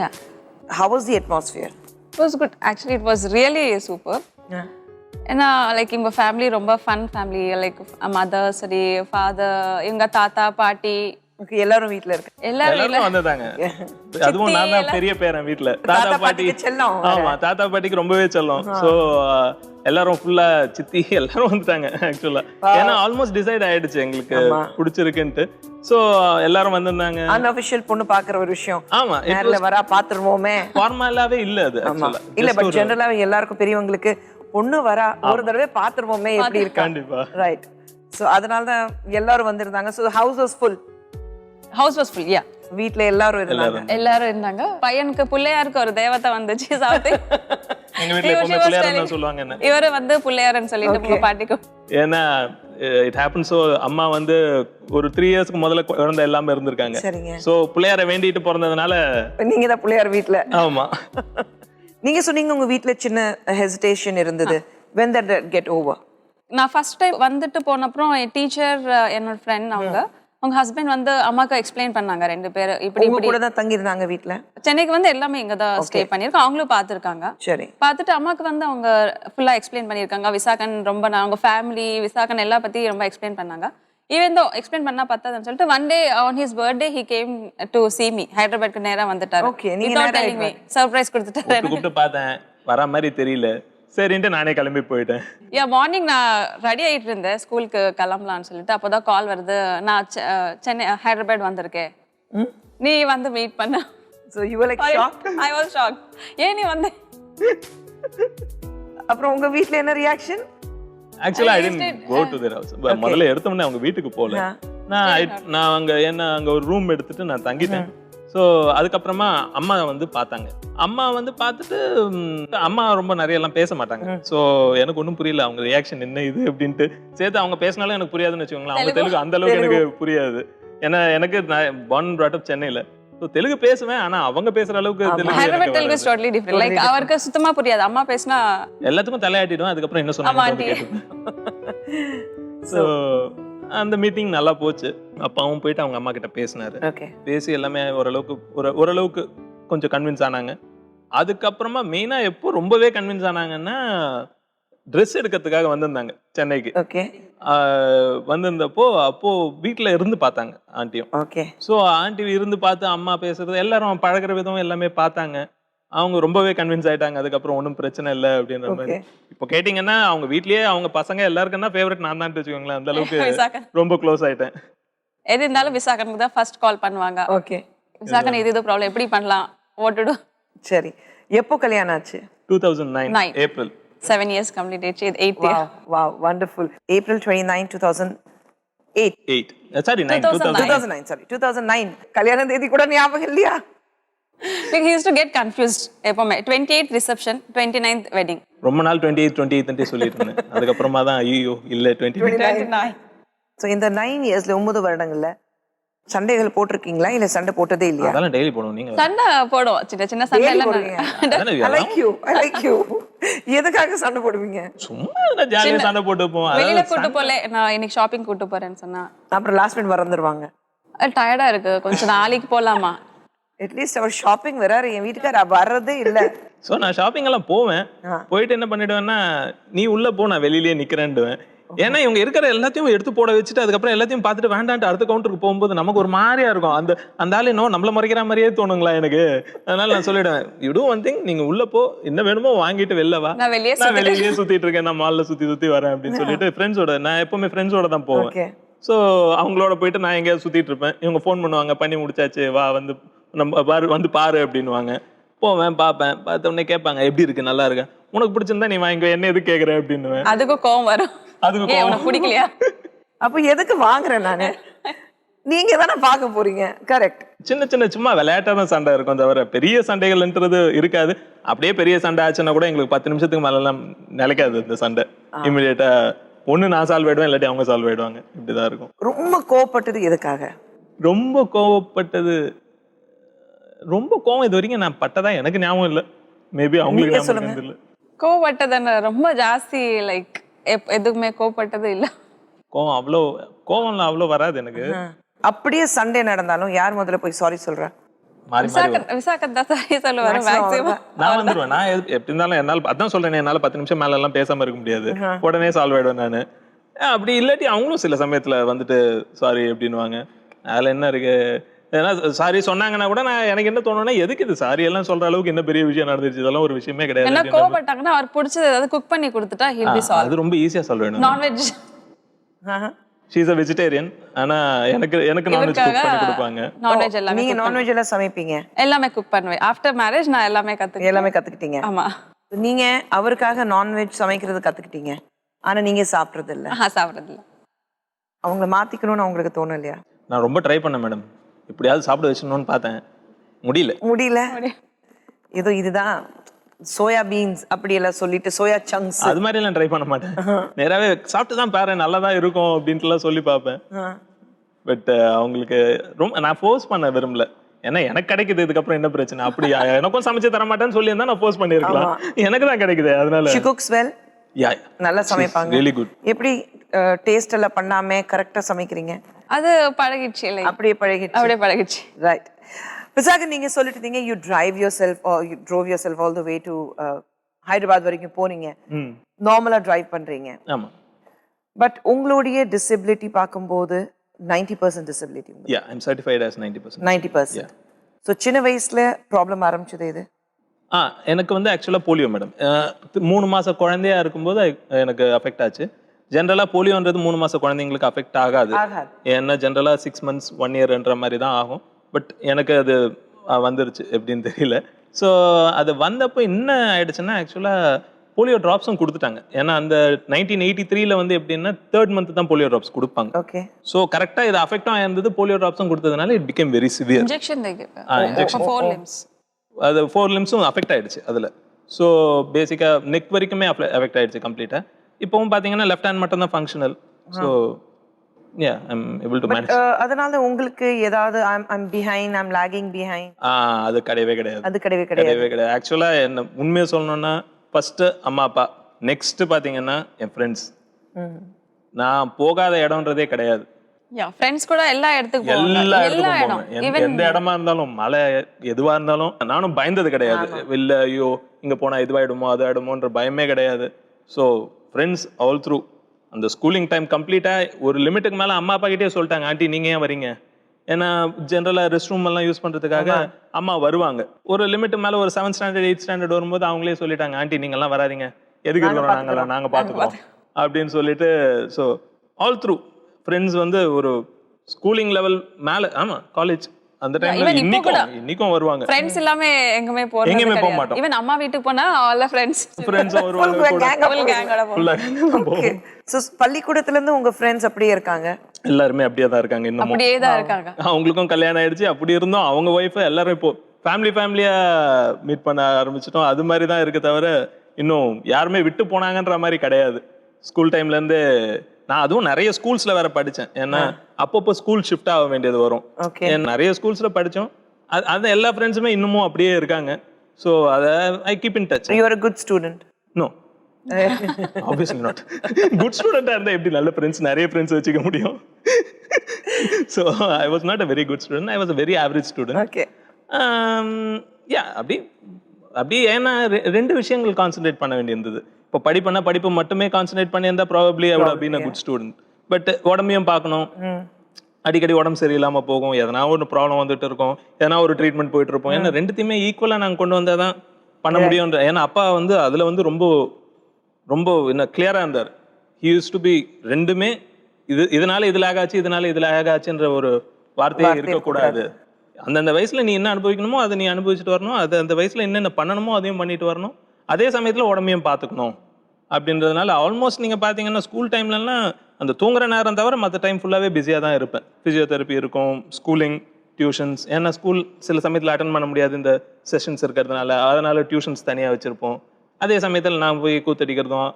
How was the atmosphere? It was good actually. It was really super. ஏன்னா லைக் இவங்க ஃபேமிலி ரொம்ப ஃபன் ஃபேமிலி லைக் மதர் சரி ஃபாதர் இவங்க தாத்தா பாட்டி எல்லாரும் வீட்ல இருக்கு. எல்லாரும் வந்தாங்க. அதுவும் நான் தான் பெரிய பேரன் வீட்ல. தாத்தா பாட்டி செல்லம். ஆமா தாத்தா பாட்டிக்கு ரொம்பவே செல்லம். சோ எல்லாரும் ஃபுல்லா சித்தி எல்லாரும் வந்துட்டாங்க ஆக்சுவலா. ஏன்னா ஆல்மோஸ்ட் டிசைட் ஆயிடுச்சு எங்களுக்கு பிடிச்சிருக்குன்ட்டு. சோ எல்லாரும் வந்திருந்தாங்க. அன்அஃபிஷியல் பொண்ணு பாக்குற ஒரு விஷயம். ஆமா, நேர்ல வரா பாத்துருவோமே. ஃபார்மலாவே இல்ல அது ஆக்சுவலா. இல்ல பட் ஜெனரலா எல்லாருக்கும் பெரியவங்களுக்கு பொண்ணு வரா ஒரு தடவை பாத்துருவோமே எப்படி இருக்கா. கண்டிப்பா. ரைட். சோ அதனால தான் எல்லாரும் வந்திருந்தாங்க. So house was full. House was full. Yeah, வீட்ல எல்லாரும் இருந்தாங்க. எல்லாரும் இருந்தாங்க. பையனுக்கு பிள்ளையாருக்கு ஒரு தேவதை வந்துச்சு. எங்க வீட்ல எப்பவுமே பிள்ளையார்னு சொல்லுவாங்க. என்ன இவரு வந்து பிள்ளையார்னு சொல்லிட்டு பாட்டிக்கும். ஏன்னா இட் ஹேப்பன்ஸ். ஸோ அம்மா வந்து ஒரு 3 இயர்ஸ்க்கு முதல்ல குழந்தை எல்லாமே இருந்திருக்காங்க. சரிங்க. ஸோ பிள்ளையார வேண்டிட்டு பிறந்ததுனால நீங்க தான் பிள்ளையார் வீட்ல. ஆமா. நீங்க சொன்னீங்க உங்க வீட்ல சின்ன ஹெசிடேஷன் இருந்தது. when did that get over? நான் ஃபர்ஸ்ட் டைம் வந்துட்டு போனப்புறம் என் டீச்சர், என்னோட ஃப்ரெண்ட், அவங்க ஹஸ்பண்ட் வந்து அம்மாக்கு எக்ஸ்பிளைன் பண்ணாங்க. 2 பேர் இப்படி உங்க கூட தான் தங்கி இருந்தாங்க வீட்ல. சென்னைக்கு வந்து எல்லாமே இங்க தான் ஸ்டே பண்ணிருக்கோம். அவங்களும் பார்த்துருக்காங்க. சரி. பார்த்துட்டு அம்மாக்கு வந்து அவங்க ஃபுல்லா எக்ஸ்பிளைன் பண்ணியிருக்காங்க. விசாகன் ரொம்ப அவங்க ஃபேமிலி, விசாகன் எல்லா பத்தி ரொம்ப எக்ஸ்பிளைன் பண்ணாங்க. ஈவன் தோ எக்ஸ்பிளைன் பண்ணா பத்தாதுன்னு சொல்லிட்டு one day on his birthday he came to see me. ஹைதராபாத்க்கு நேரா வந்துட்டாரு. ஓகே, நீங்க நேரா சர்ப்ரைஸ் கொடுத்துட்டாரு. கூப்பிட்டு பார்த்தேன், வர மாதிரி தெரியல. சரின்ட்டு நானே கிளம்பி போயிட்டேன். மார்னிங் நான் ரெடி ஆயிட்டு இருந்தேன் ஸ்கூலுக்கு கிளம்பலான்னு சொல்லிட்டு. அப்போதான் கால் வருது, நான் சென்னை ஹைதராபாத் வந்திருக்கேன், நீ வந்து மீட் பண்ண. So you were like shocked? I was shocked. ஏன் நீ வந்து? அப்புறம் உங்க வீட்ல என்ன ரியாக்ஷன்? ஆக்சுவலா I didn't go to their house. முதல்ல எடுத்த உடனே அவங்க வீட்டுக்கு போல. நான் அங்க ஒரு ரூம் எடுத்துட்டு நான் தங்கிட்டேன். ஸோ அதுக்கப்புறமா அம்மா வந்து பார்த்தாங்க. அம்மா வந்து பார்த்துட்டு அம்மா ரொம்ப நிறைய எல்லாம் பேச மாட்டாங்க. ஸோ எனக்கு ஒன்றும் புரியல அவங்க ரியாக்ஷன் என்ன இது அப்படின்ட்டு. சேர்த்து அவங்க பேசினாலும் எனக்கு புரியாதுன்னு வச்சுக்கோங்களேன். அவங்க தெலுங்கு அந்த அளவுக்கு எனக்கு புரியாது. ஏன்னா எனக்கு நான் born and brought up சென்னையில. ஸோ தெலுங்கு பேசுவேன், ஆனா அவங்க பேசுற அளவுக்கு தெலுங்கு டோட்டலி டிஃபரெண்ட். லைக் அவருக்கு சுத்தமா புரியாது. அம்மா பேசினா எல்லாத்துக்கும் தலையாட்டிடும். அதுக்கப்புறம் என்ன சொன்னாங்க. ஸோ அந்த மீட்டிங் நல்லா போச்சு. அப்பாவும் போயிட்டு அவங்க அம்மா கிட்ட பேசினாரு. பேசி எல்லாமே ஓரளவுக்கு கொஞ்சம் கன்வின்ஸ் ஆனாங்க. அதுக்கப்புறமா மெயினா எப்போ ரொம்பவே கன்வின்ஸ் ஆனாங்கன்னா, ட்ரெஸ் எடுக்கிறதுக்காக வந்திருந்தாங்க சென்னைக்கு. வந்திருந்தப்போ அப்போ வீட்டுல இருந்து பார்த்தாங்க ஆண்டியும். ஸோ ஆண்டி இருந்து பார்த்து அம்மா பேசுறது எல்லாரும் பழகிற விதம் எல்லாமே பார்த்தாங்க. அவங்க ரொம்பவே கன்வின்ஸ் ஆயிட்டாங்க. அதுக்கப்புறம் ஒன்றும் பிரச்சனை இல்லை அப்படின்ற மாதிரி. இப்போ கேட்டீங்கன்னா அவங்க வீட்லயே அவங்க பசங்க எல்லாருக்குன்னா ஃபேவரட் நான் தான் வச்சுக்கோங்களேன். அந்த அளவுக்கு ரொம்ப க்ளோஸ் ஆயிட்டேன். எது இருந்தாலும் விசாகனுக்கு தான் ஃபர்ஸ்ட் கால் பண்ணுவாங்க. ஓகே விசாகன், இது ப்ராப்ளம் எப்படி பண்ணலாம், வாட் டு டு. சரி, எப்போ கல்யாணம் ஆச்சு? 2009 April. 7 years completed. 8th year. Wow, wonderful. April 29, 2008. Sorry, 2009. Sorry, 2009. கல்யாண தேதி கூட ஞாபகம் இல்லையா? Like he used to get confused. எப்பவுமே 28th reception, 29th wedding. ரொம்ப நாள் 28 ன்னு சொல்லிட்டு இருந்தேன். அதுக்கப்புறமா தான் ஐயோ இல்ல 29. சோ இந்த 9 இயர்ஸ்ல 9 வருடங்கள்ல சண்டைகள் போட்டிருக்கீங்களா இல்ல சண்டை போட்டதே இல்லையா? அதெல்லாம் டெய்லி போடுவோம். நீங்க சண்டை போடுவோம், சின்ன சின்ன சண்டை எல்லாம். I like you. எதுக்காக சண்டை போடுவீங்க? சும்மா ஜாலியா சண்டை போட்டுப்போம். வெளியில கூட்டி போல, நான் இன்னைக்கு ஷாப்பிங் கூட்டி போறேன்னு சொன்னா அப்புறம் லாஸ்ட் மினிட் வந்துருவாங்க. டயர்டா இருக்கு, கொஞ்சம் நாளைக்கு போலாமா. அட்லீஸ்ட் அவர் ஷாப்பிங் வராரு, என் வீட்டுக்கார வர்றதே இல்ல. சோ நான் ஷாப்பிங் எல்லாம் போவேன். போயிட்டு என்ன பண்ணிடுவேன்னா, நீ உள்ள போ நான் வெளியிலேயே நிக்கிறேன்டுவேன். ஏன்னா இவங்க இருக்கிற எல்லாத்தையும் எடுத்து போட வச்சுட்டு அதுக்கப்புறம் எல்லாத்தையும் பார்த்துட்டு வேண்டான்ட்டு அடுத்த கவுண்டருக்கு போகும்போது நமக்கு ஒரு மாதிரியா இருக்கும். அந்த ஆளு இன்னும் நம்மள மறைக்கிற மாதிரியே தோணுங்களா எனக்கு. அதனால நான் சொல்லிடுவேன், யூ டூ ஒன் திங், நீங்க உள்ள போ, என்ன வேணுமோ வாங்கிட்டு வெளில வா, நான் வெளியிலேயே சுத்திட்டு இருக்கேன், நான் மால்ல சுத்தி வரேன் அப்படின்னு சொல்லிட்டு ஃப்ரெண்ட்ஸோட, நான் எப்பவுமே ஃப்ரெண்ட்ஸோட தான் போவேன். ஸோ அவங்களோட போயிட்டு நான் எங்கேயாவது சுத்திட்டு இருப்பேன். இவங்க ஃபோன் பண்ணுவாங்க, பண்ணி முடிச்சாச்சு வா வந்து நம்ம வந்து பாரு அப்படின்னுவாங்க. போவேன், பார்ப்பேன். பார்த்த உடனே கேட்பாங்க எப்படி இருக்கு, நல்லா இருக்கா, உனக்கு பிடிச்சிருந்தா நீ வாங்கிக்கோ, என்ன எது கேட்குற அப்படின்னு. அதுக்கும் கோவம் வரும், அதுக்கு கோவம் பிடிக்கலையா, அப்போ எதுக்கு வாங்குறேன் நானு, நீங்க தானே பார்க்க போறீங்க. கரெக்ட். சின்ன சின்ன சும்மா விளையாட்டான சண்டை இருக்கும், தவிர பெரிய சண்டைகள்ன்றது இருக்காது. அப்படியே பெரிய சண்டை ஆச்சுன்னா கூட எங்களுக்கு 10 நிமிஷத்துக்கு மேலாம் நிலைக்காது இந்த சண்டை. இமிடியேட்டா ஒண்ணு நான் சால்வ் ஆயிடுவேன், இல்லாட்டி அவங்க சால்வ் ஆயிடுவாங்க. இப்படிதான் இருக்கும். ரொம்ப கோவப்பட்டது எதுக்காக? ரொம்ப கோவப்பட்டது, ரொம்ப கோவம் இது வரைக்கும் நான் பட்டதா எனக்கு ஞாபகம் இல்லை. மேபி அவங்களுக்கு ஞாபகம் இல்லை. கோவப்பட்டது ரொம்ப ஜாஸ்தி, லைக் எதுக்குமே கோவப்பட்டது இல்ல. கோவம்லாம் அவ்வளோ வராது எனக்கு. அப்படியே சண்டே நடந்தாலும் யார் முதல்ல போய் சாரி சொல்றா? விசாகத் தான் சாரி சொல்லுவாரு மேக்ஸிமம். நான் வந்துருவேன். நான் எப்படி இருந்தாலும் என்னால, அதான் சொல்றேன், என்னால 10 நிமிஷம் மேல எல்லாம் பேசாம இருக்க முடியாது. உடனே சால்வ் ஆயிடுவேன் நானு. அப்படி இல்லாட்டி அவங்களும் சில சமயத்துல வந்துட்டு சாரி அப்படின்னுவாங்க. அதுல என்ன இருக்கு, ஏன்னா சாரி சொன்னாங்கன்னா கூட நான் எனக்கு என்ன தோணுன்னா எதுக்கு இது சாரி எல்லாம் சொல்ற அளவுக்கு என்ன பெரிய விஷயம் நடந்துருச்சு, இதெல்லாம் ஒரு விஷயமே என்ன கிடையாது. கோவப்பட்டாங்கன்னா அவர் பிடிச்சது ஏதாவது குக் பண்ணி கொடுத்துட்டா he'll be solved. அது ரொம்ப ஈஸியா சொல்றேன். Non veg she is a vegetarian. ஆனா எனக்கு நான்வெஜ் குக் பண்ணி கொடுப்பாங்க. நான்வெஜ் எல்லாமே நீங்க நான்வெஜ் எல்லாம் சமைப்பீங்க? எல்லாமே குக் பண்ணுவேன். ஆஃப்டர் மேரேஜ் நான் எல்லாமே கத்துக்கிட்டேன். எல்லாமே கத்துக்கிட்டீங்க? ஆமா. நீங்க அவருக்காக நான்வெஜ் சமைக்கிறது கத்துக்கிட்டீங்க, ஆனா நீங்க சாப்பிடுறது இல்ல. சாப்பிடுறது இல்ல. அவங்கள மாத்திக்கணும்னு அவங்களுக்கு தோணலையா? நான் ரொம்ப ட்ரை பண்ணேன் மேடம், எப்படியாவது சாப்பிட வச்சிடணும்னு பார்த்தேன், முடியல. ஏதோ இதுதான் சோயா பீன்ஸ் அப்படி எல்லாம் சொல்லிட்டு சோயா சங்க்ஸ் அது மாதிரி எல்லாம் ட்ரை பண்ண மாட்டேன். நேராவே சாப்பிட்டு தான் பாரு நல்லா தான் இருக்கும் அப்படின்ட்டு எல்லாம் சொல்லி பார்ப்பேன். பட் அவங்களுக்கு ரொம்ப நான் ஃபோர்ஸ் பண்ண விரும்பல. ஏன்னா எனக்கு கிடைக்குது, இதுக்கப்புறம் என்ன பிரச்சனை? அப்படி எனக்கும் சமைச்சு தர மாட்டேன்னு சொல்லி இருந்தா நான் ஃபோர்ஸ் பண்ணிருக்கலாம். எனக்கு தான் கிடைக்குது, அதனால. she cooks well? நல்லா சமைப்பாங்க. really good. எப்படி டேஸ்ட் எல்லாம் பண்ணாம கரெக்டா சமைக்கிறீங்க? அது பழகிடுச்சு இல்லை? அப்படியே பழகிடுச்சு. ரைட். விசாகன், நீங்க சொல்லிட்டு இருந்தீங்க you drive yourself or you drove yourself all the way to Hyderabad வரைக்கும் போனீங்க. நார்மலா டிரைவ் பண்றீங்க. ஆமா. பட் உங்களுடைய டிசபிலிட்டி பார்க்கும்போது 90% disability. Yeah, I'm certified as 90%. 90%. So சின்ன வயசுல ப்ராப்ளம் ஆரம்பிச்சது இது? எனக்கு வந்து ஆக்சுவலாக போலியோ மேடம். 3 மாச குழந்தையா இருக்கும்போது எனக்கு அஃபெக்ட் ஆச்சு. ஜென்ரலாக போலியோன்றது 3 மாச குழந்தைங்களுக்கு அஃபெக்ட் ஆகாது. ஏன்னா ஜென்ரலாக 6 months 1 yearன்ற மாதிரி தான் ஆகும். பட் எனக்கு அது வந்துருச்சு, எப்படின்னு தெரியல. ஸோ அது வந்தப்போ என்ன ஆயிடுச்சுன்னா, ஆக்சுவலாக போலியோ ட்ராப்ஸும் கொடுத்துட்டாங்க. ஏன்னா அந்த 1983 வந்து எப்படின்னா 3rd month தான் போலியோ ட்ராப்ஸ் கொடுப்பாங்க. ஓகே. ஸோ கரெக்டாக இது அஃபெக்டும் ஆயிருந்தது, போலியோ ட்ராப்ஸும் கொடுத்ததுனால it became very severe. Injection injection 4 limbs. அது 4 limbsம் அஃபெக்ட் ஆயிடுச்சு அதில். ஸோ பேசிக்காக நெக் வரைக்குமே அஃபெக்ட் ஆயிடுச்சு கம்ப்ளீட்டாக. இப்போவும் பார்த்தீங்கன்னா லெஃப்ட் ஹேண்ட் மட்டும் தான் functional. So yeah, I'm able to manage. அதனால உங்களுக்கு ஏதாவது I'm behind, I'm lagging behind? அது கிடையவே கிடையாது. அது கிடையவே கிடையாது. ஆக்சுவலா என்ன உண்மையை சொல்லணும்னா, ஃபர்ஸ்ட் அம்மா அப்பா, நெக்ஸ்ட் பாத்தீங்கன்னா என் ஃப்ரெண்ட்ஸ். நான் போகாத இடம்ன்றதே கிடையாது. ஃப்ரெண்ட்ஸ் கூட எல்லா இடத்துக்கும் போவாங்க. எல்லா இடம், எந்த இடமா இருந்தாலும், மலை எதுவா இருந்தாலும் நானும் பயந்தது கிடையாது. இல்ல ஐயோ இங்க போனா இதுவாயிடுமோ அது ஆயிடுமோன்ற பயமே கிடையாது. So friends all through. அந்த ஸ்கூலிங் டைம் கம்ப்ளீட்டா ஒரு லிமிட்டுக்கு மேல அம்மா அப்பா கிட்டே சொல்லிட்டாங்க, ஆண்டி நீங்க ஏன் வரீங்க? ஏன்னா ஜென்ரலா ரெஸ்ட் ரூம் எல்லாம் யூஸ் பண்றதுக்காக அம்மா வருவாங்க. ஒரு லிமிட் மேல ஒரு 7th standard 8th standard வரும்போது அவங்களே சொல்லிட்டாங்க, ஆண்டி நீங்க எல்லாம் வராதீங்க, எதுக்கு இருக்கிறோம் நாங்க பாத்துக்கிறோம் அப்படின்னு சொல்லிட்டு. ஸோ ஆல் த்ரூ ஃப்ரெண்ட்ஸ் வந்து ஒரு ஸ்கூலிங் லெவல் மேல. ஆமா, காலேஜ் அந்த டைம்ல இன்னைக்கும் வருவாங்க. ஃப்ரெண்ட்ஸ் எல்லாமே எங்கமே போக மாட்டோம். ஈவன் அம்மா வீட்டுக்கு போனா all ஃப்ரெண்ட்ஸ் வருவாங்க. சோ பள்ளிக்கூடத்துல இருந்து உங்க ஃப்ரெண்ட்ஸ் அப்படியே இருக்காங்க? எல்லாரும் அப்படியே தான் இருக்காங்க, இன்னும் அப்படியே தான் இருக்காங்க. அவங்களுக்கும் கல்யாணம் ஆயிடுச்சு. அப்படி இருந்தோம் அவங்க வைஃப் எல்லாரும் இப்போ ஃபேமிலியா மீட் பண்ண ஆரம்பிச்சிட்டோம். அது மாதிரி தான் இருக்கு தவிர இன்னும் யாருமே விட்டு போனாங்கன்ற மாதிரி கிடையாது. ஸ்கூல் டைம்ல இருந்து நான் அதுவும் நிறைய ஸ்கூல்ஸ்ல வேற படிச்சேன். ஏன்னா அப்பப்போ ஸ்கூல் ஷிஃப்ட் ஆக வேண்டியது வரும். நிறைய ஸ்கூல்ஸ்ல படிச்சோம். அது எல்லா ஃப்ரெண்ட்ஸுமே இன்னமும் அப்படியே இருக்காங்க. ஸோ அதை I keep in touch. You are a good student? No. Obviously not. Good student இருந்தா எப்படி நல்ல ஃப்ரெண்ட்ஸ் நிறைய ஃப்ரெண்ட்ஸ் வச்சுக்க முடியும்? So I was not a very good student. I was a very average student. Okay. Yeah, அப்படி ஏன்னா 2 விஷயங்கள் concentrate பண்ண வேண்டியிருந்தது. இப்போ படிப்பு மட்டுமே கான்சென்ட்ரேட் பண்ணியிருந்தா probably I would have been a good student. But உடம்பையும் பார்க்கணும். அடிக்கடி உடம்பு சரியில்லாம போகும், எதனா ஒரு ப்ராப்ளம் வந்துட்டு இருக்கும், எதனா ஒரு ட்ரீட்மெண்ட் போயிட்டு இருப்போம். ஏன்னா ரெண்டுத்தையுமே ஈக்குவலா நாங்கள் கொண்டு வந்தால் தான் பண்ண முடியும்ன்ற. ஏன்னா அப்பா வந்து அதுல வந்து ரொம்ப என்ன கிளியரா இருந்தார். ஹி யூஸ் டு பி ரெண்டுமே இதனால இதுல ஆகாச்சுன்ற ஒரு வார்த்தையே இருக்கக்கூடாது. அந்தந்த வயசுல நீ என்ன அனுபவிக்கணுமோ அதை நீ அனுபவிச்சுட்டு வரணும். அது அந்த வயசுல என்னென்ன பண்ணணுமோ அதையும் பண்ணிட்டு வரணும். அதே சமயத்துல உடம்பையும் பார்த்துக்கணும் அப்படின்றதுனால ஆல்மோஸ்ட் நீங்க பாத்தீங்கன்னா ஸ்கூல் டைம்லலாம் அந்த தூங்குற நேரம் தவிர மற்ற டைம் ஃபுல்லாவே பிஸியா தான் இருப்பேன். பிசியோதெரப்பி இருக்கும், ஸ்கூலிங், டியூஷன்ஸ். ஏன்னா ஸ்கூல் சில சமயத்தில் அட்டன் பண்ண முடியாது இந்த செஷன்ஸ் இருக்கிறதுனால, அதனால டியூஷன்ஸ் தனியாக வச்சிருப்போம். அதே சமயத்தில் நான் போய் கூத்தடிக்கிறதும்.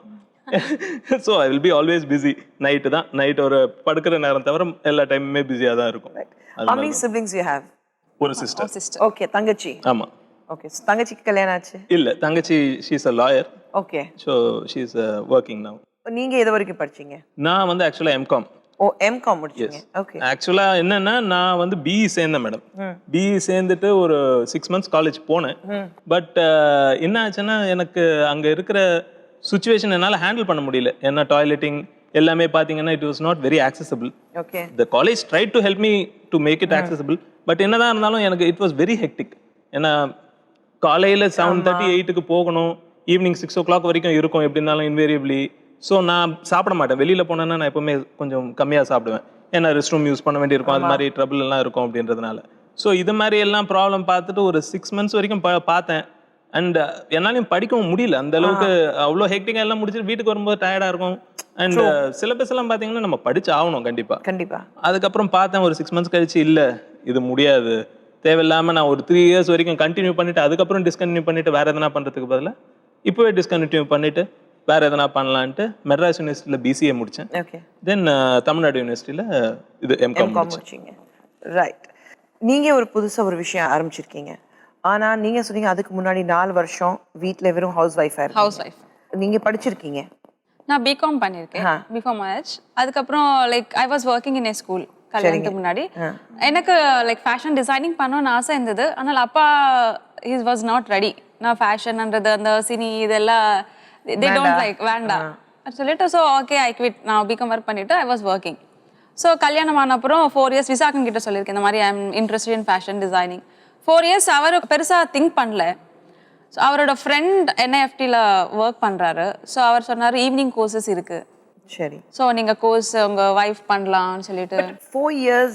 So I will be always busy. Night ஒரு படுக்கிற நேரம் தவிர எல்லா டைமுமே பிஸியாக தான் இருக்கும். How many siblings you have? ஒரு சிஸ்டர். ஓகே. தங்கச்சி? ஆமா. ஓகே. தங்கச்சிக்கு கல்யாணம் ஆச்சு? இல்ல, தங்கச்சி she is a lawyer. Okay. So she is working now. நீங்க எது வரைக்கும் படிச்சீங்க? நான் வந்து ஆக்சுவலா M.Com. ஓ, M.Com முடிச்சீங்க. ஓகே. ஆக்சுவலா என்னன்னா நான் வந்து BE சேர்ந்தேன் மேடம். BE சேர்ந்துட்டு ஒரு 6 months காலேஜ் போனேன். பட் என்ன ஆச்சுன்னா எனக்கு அங்க இருக்கிற சுச்சுவேஷன் என்னால ஹேண்டில் பண்ண முடியல. ஏன்னா டாய்லெட்டிங் எல்லாமே பார்த்தீங்கன்னா it was not very accessible. Okay. The college try to help me to make it accessible. But என்னதான் இருந்தாலும் எனக்கு இட் வாஸ் வெரி ஹெக்டிக். ஏன்னா காலையில் 7:30 8க்கு போகணும், ஈவினிங் 6 o'clock வரைக்கும் இருக்கும் எப்படி இருந்தாலும் இன்வேரியபிளி. ஸோ நான் சாப்பிட மாட்டேன். வெளியில் போனேன்னா நான் எப்பவுமே கொஞ்சம் கம்மியாக சாப்பிடுவேன். ஏன்னா ரெஸ்ட் ரூம் யூஸ் பண்ண வேண்டியிருக்கும், அது மாதிரி ட்ரபிள் எல்லாம் இருக்கும் அப்படின்றதுனால. ஸோ இது மாதிரி எல்லாம் ப்ராப்ளம் பார்த்துட்டு ஒரு 6 months வரைக்கும் பார்த்தேன். அண்ட் என்னாலையும் படிக்கவும் முடியல அந்த அளவுக்கு. அவ்வளோ ஹெக்டிக்காக எல்லாம் முடிச்சுட்டு வீட்டுக்கு வரும்போது டயர்டாக இருக்கும். அண்ட் சிலபஸ் எல்லாம் பார்த்தீங்கன்னா நம்ம படிச்சு ஆகணும் கண்டிப்பாக. அதுக்கப்புறம் பார்த்தேன் ஒரு 6 months கழிச்சு, இல்லை இது முடியாது, தேவையில்லாமல் நான் ஒரு 3 years வரைக்கும் கண்டினியூ பண்ணிட்டு அதுக்கப்புறம் டிஸ்கண்டினியூ பண்ணிட்டு வேற எதனா பண்ணுறதுக்கு பதிலாக இப்போவே டிஸ்கண்டினியூ பண்ணிட்டு வேற எதனா பண்ணலான்ட்டு மெட்ராஸ் யூனிவர்சிட்டியில் பிசிஏ முடித்தேன். தென் தமிழ்நாடு யூனிவர்சிட்டியில் இது எம்காம் முடிச்சீங்க. ரைட். நீங்கள் ஒரு புதுசாக ஒரு விஷயம் ஆரம்பிச்சிருக்கீங்க. ஆனால் நீங்கள் சொன்னீங்க அதுக்கு முன்னாடி 4 வருஷம் வீட்டில் வெறும் ஹவுஸ் ஒய்ஃபாக இருக்கு. House wife. நீங்கள் படிச்சிருக்கீங்க? நான் பிகாம் பண்ணியிருக்கேன், பிகாம் மேரேஜ். அதுக்கப்புறம் like I was working in A school கல்யாணத்துக்கு முன்னாடி. எனக்கு லைக் ஃபேஷன் டிசைனிங் பண்ணணும்னு ஆசை இருந்தது. ஆனால் அப்பா ஹி வாஸ் நாட் ரெடி. நான் ஃபேஷன்ன்றது அந்த சினி இதெல்லாம் they don't like வேண்டாம் சொல்லிட்டு, ஸோ ஓகே ஐ குவிட். நான் பிகாம் ஒர்க் பண்ணிட்டு ஐ வாஸ் ஒர்க்கிங். ஸோ கல்யாணம் ஆன அப்புறம் 4 years விசாகன் கிட்ட சொல்லியிருக்கேன் இந்த மாதிரி I am interested in fashion designing. 4 years அவர் பெருசாக திங்க் பண்ணல. ஸோ அவரோட ஃப்ரெண்ட் என்ஐஎஃப்டியில் ஒர்க் பண்ணுறாரு. ஸோ அவர் சொன்னார் ஈவினிங் கோர்சஸ் இருக்குது, சரி ஸோ நீங்கள் கோர்ஸ் உங்கள் ஒய்ஃப் பண்ணலாம்னு சொல்லிட்டு. 4 years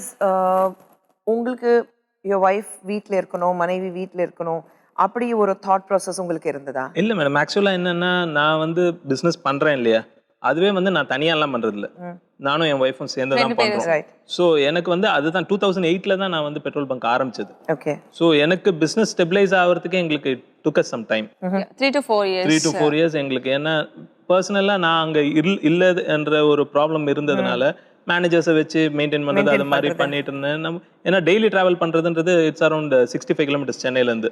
உங்களுக்கு your wife வீட்டில் இருக்கணும், மனைவி வீட்டில் இருக்கணும், அப்படி ஒரு தாட் ப்ராசஸ் உங்களுக்கு இருந்ததா? இல்லை மேடம், ஆக்சுவலாக என்னன்னா நான் வந்து பிஸ்னஸ் பண்ணுறேன் இல்லையா, அதுவே வந்து நான் தனியாலாம் பண்ணுறது இல்லை, நானும் என் ஒய்ஃபும் சேர்ந்து தான் பண்ணுறோம். ஸோ எனக்கு வந்து அதுதான் 2008 தான் நான் வந்து பெட்ரோல் பங்க் ஆரம்பிச்சது. ஓகே. ஸோ எனக்கு பிஸ்னஸ் ஸ்டெபிளைஸ் ஆகிறதுக்கு எங்களுக்கு took us some time. 3 to 4 years. 3 to 4 years எங்களுக்கு. ஏன்னா பர்சனலாக நான் அங்கே இல்லை என்ற ஒரு ப்ராப்ளம் இருந்ததுனால மேனேஜர்ஸை வச்சு மெயின்டைன் பண்ணுறது அது மாதிரி பண்ணிட்டு இருந்தேன். நம்ம ஏன்னா டெய்லி டிராவல் பண்ணுறதுன்றது இட்ஸ் அரௌண்ட் 65 kilometers சென்னையிலேருந்து.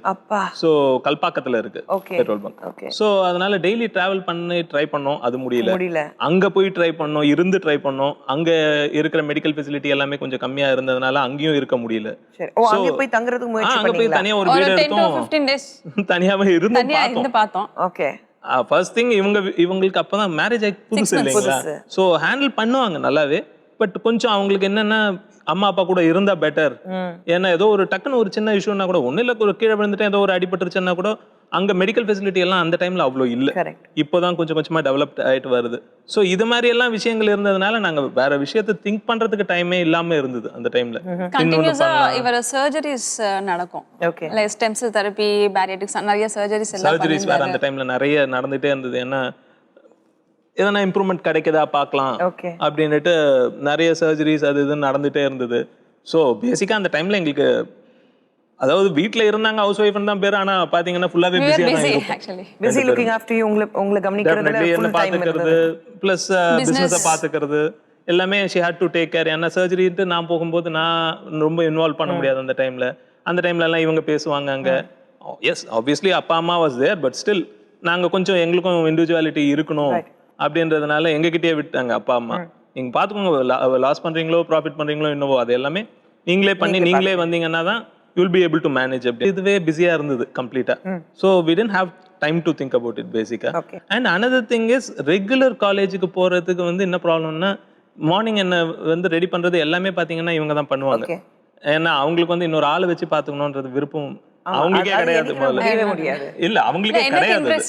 ஸோ கல்பாக்கத்தில் இருக்கு பெட்ரோல் பங்க். ஸோ அதனால டெய்லி டிராவல் பண்ணி ட்ரை பண்ணோம், அது முடியல. அங்கே போய் ட்ரை பண்ணோம், இருந்து ட்ரை பண்ணோம். அங்கே இருக்கிற மெடிக்கல் ஃபெசிலிட்டி எல்லாமே கொஞ்சம் கம்மியாக இருந்ததுனால அங்கேயும் இருக்க முடியல. அங்கே போய் தங்குறதுக்கு முயற்சி அங்கே போய் தனியாக ஒரு வீடு எடுத்தோம், தனியாகவே இருந்து பார்த்தோம். ஓகே. ஃபர்ஸ்ட் திங் இவங்களுக்கு அப்பதான் மேரேஜ் ஆகி புதுசு இல்லைங்களா, ஸோ ஹேண்டில் பண்ணுவாங்க நல்லாவே. பட் கொஞ்சம் அவங்களுக்கு என்னன்னா அம்மா அப்பா கூட இருந்தா பெட்டர். ஏன்னா ஏதோ ஒரு டக்குன்னு ஒரு சின்ன இஷ்யூனா கூட ஒன்னும் இல்லை, ஒரு கீழே விழுந்துட்டேன், ஏதோ ஒரு அடிபட்டுருச்சுன்னா கூட அங்க மெடிக்கல் ஃபெசிலிட்டி எல்லாம் அந்த டைம்ல அவ்வளோ இல்லை. இப்போதான் கொஞ்சம் கொஞ்சமா டெவலப்ட் ஆயிட்டு வருது. ஸோ இது மாதிரி எல்லாம் விஷயங்கள் இருந்ததுனால நாங்க வேற விஷயத்தை திங்க் பண்றதுக்கு டைமே இல்லாம இருந்தது அந்த டைம்ல. கண்டினியூஸா இவர சர்ஜரிஸ் நடக்கும். Okay. Like stem cell therapy, bariatrics, நிறைய சர்ஜரிஸ் வேற அந்த டைம்ல நிறைய நடந்துட்டே இருந்தது. ஏன்னா எதனா இம்ப்ரூவ்மெண்ட் கிடைக்குதா பார்க்கலாம் அப்படின்னுட்டு நிறைய சர்ஜரிஸ் அது இதுன்னு நடந்துட்டே இருந்தது. ஸோ பேசிக்கா அந்த டைம்ல எங்களுக்கு, அதாவது வீட்ல இருந்தாங்க, ஹவுஸ் ஒய்ஃப்னு தான் பேர், ஆனா பாத்தீங்கன்னா ஃபுல்லாவே பிஸியா தான். பிஸி லுக்கிங் ஆஃப்டர் யூ, உங்களை கவனிக்கிறதுல என்ன பாத்துக்கிறது பிளஸ் பிசினஸை பாத்துக்கிறது எல்லாமே she had to take care. ஏன்னா சர்ஜரிட்டு நான் போகும்போது நான் ரொம்ப இன்வால்வ் பண்ண முடியாது அந்த டைம்ல. அந்த டைம்ல எல்லாம் இவங்க பேசுவாங்க அங்க. எஸ் ஆப்வியஸ்லி அப்பா அம்மா வாஸ் தேர், பட் ஸ்டில் நாங்க கொஞ்சம் எங்களுக்கும் இண்டிவிஜுவாலிட்டி இருக்கணும் அப்படின்றதுனால எங்ககிட்டயே விட்டாங்க அப்பா அம்மா. நீங்க பாத்துக்கோங்க, லாஸ் பண்றீங்களோ ப்ராஃபிட் பண்றீங்களோ என்னவோ அது எல்லாமே நீங்களே பண்ணி நீங்களே வந்தீங்கன்னா தான் you'll be able to manage. இதுவே பிஸியா இருந்தது கம்ப்ளீட்டா. So we didn't have time to think about it basically. And another thing is regular காலேஜுக்கு போறதுக்கு வந்து என்ன ப்ராப்ளம்னா, மார்னிங் என்ன வந்து ரெடி பண்றது எல்லாமே பாத்தீங்கன்னா இவங்க தான் பண்ணுவாங்க. ஏன்னா அவங்களுக்கு வந்து இன்னொரு ஆளை வச்சு பாத்துக்கணும்ன்றது விருப்பம் அவங்களுக்கே கிடையாது. இல்ல அவங்களுக்கே கிடையாது.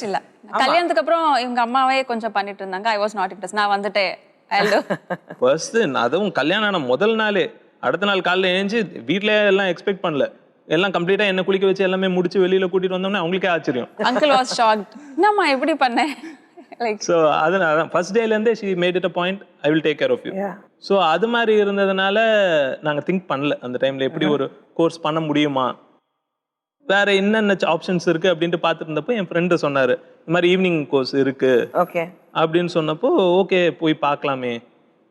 கல்யாணத்துக்கு அப்புறம் இவங்க அம்மாவே கொஞ்சம் பண்ணிட்டு இருந்தாங்க. I was not interested. நான் வந்துட்டேன். ஃபர்ஸ்ட் அதுவும் கல்யாணம் ஆன முதல் நாளே அடுத்த நாள் காலையில எழுந்து வீட்ல எல்லாம் எக்ஸ்பெக்ட் பண்ணல, எல்லாம் கம்ப்ளீட்டா என்ன குளிக்க வச்சு எல்லாமே முடிச்சு வெளியில கூட்டிட்டு வந்தோம்னா அவங்களுக்கே ஆச்சரியம். Uncle was shocked. என்னம்மா எப்படி பண்ண? லைக் சோ அதனால ஃபர்ஸ்ட் டேல இருந்தே she made it a point, I will take care of you. So அது மாதிரி இருந்ததனால நாங்க திங்க் பண்ணல அந்த டைம்ல எப்படி ஒரு கோர்ஸ் பண்ண முடியுமா, வேற என்னென்ன ஆப்ஷன்ஸ் இருக்கு அப்படின்ட்டு பார்த்துட்டு இருந்தப்போ என் ஃப்ரெண்டு சொன்னாரு இந்த மாதிரி ஈவினிங் கோர்ஸ் இருக்கு அப்படின்னு சொன்னப்போ ஓகே போய் பார்க்கலாமே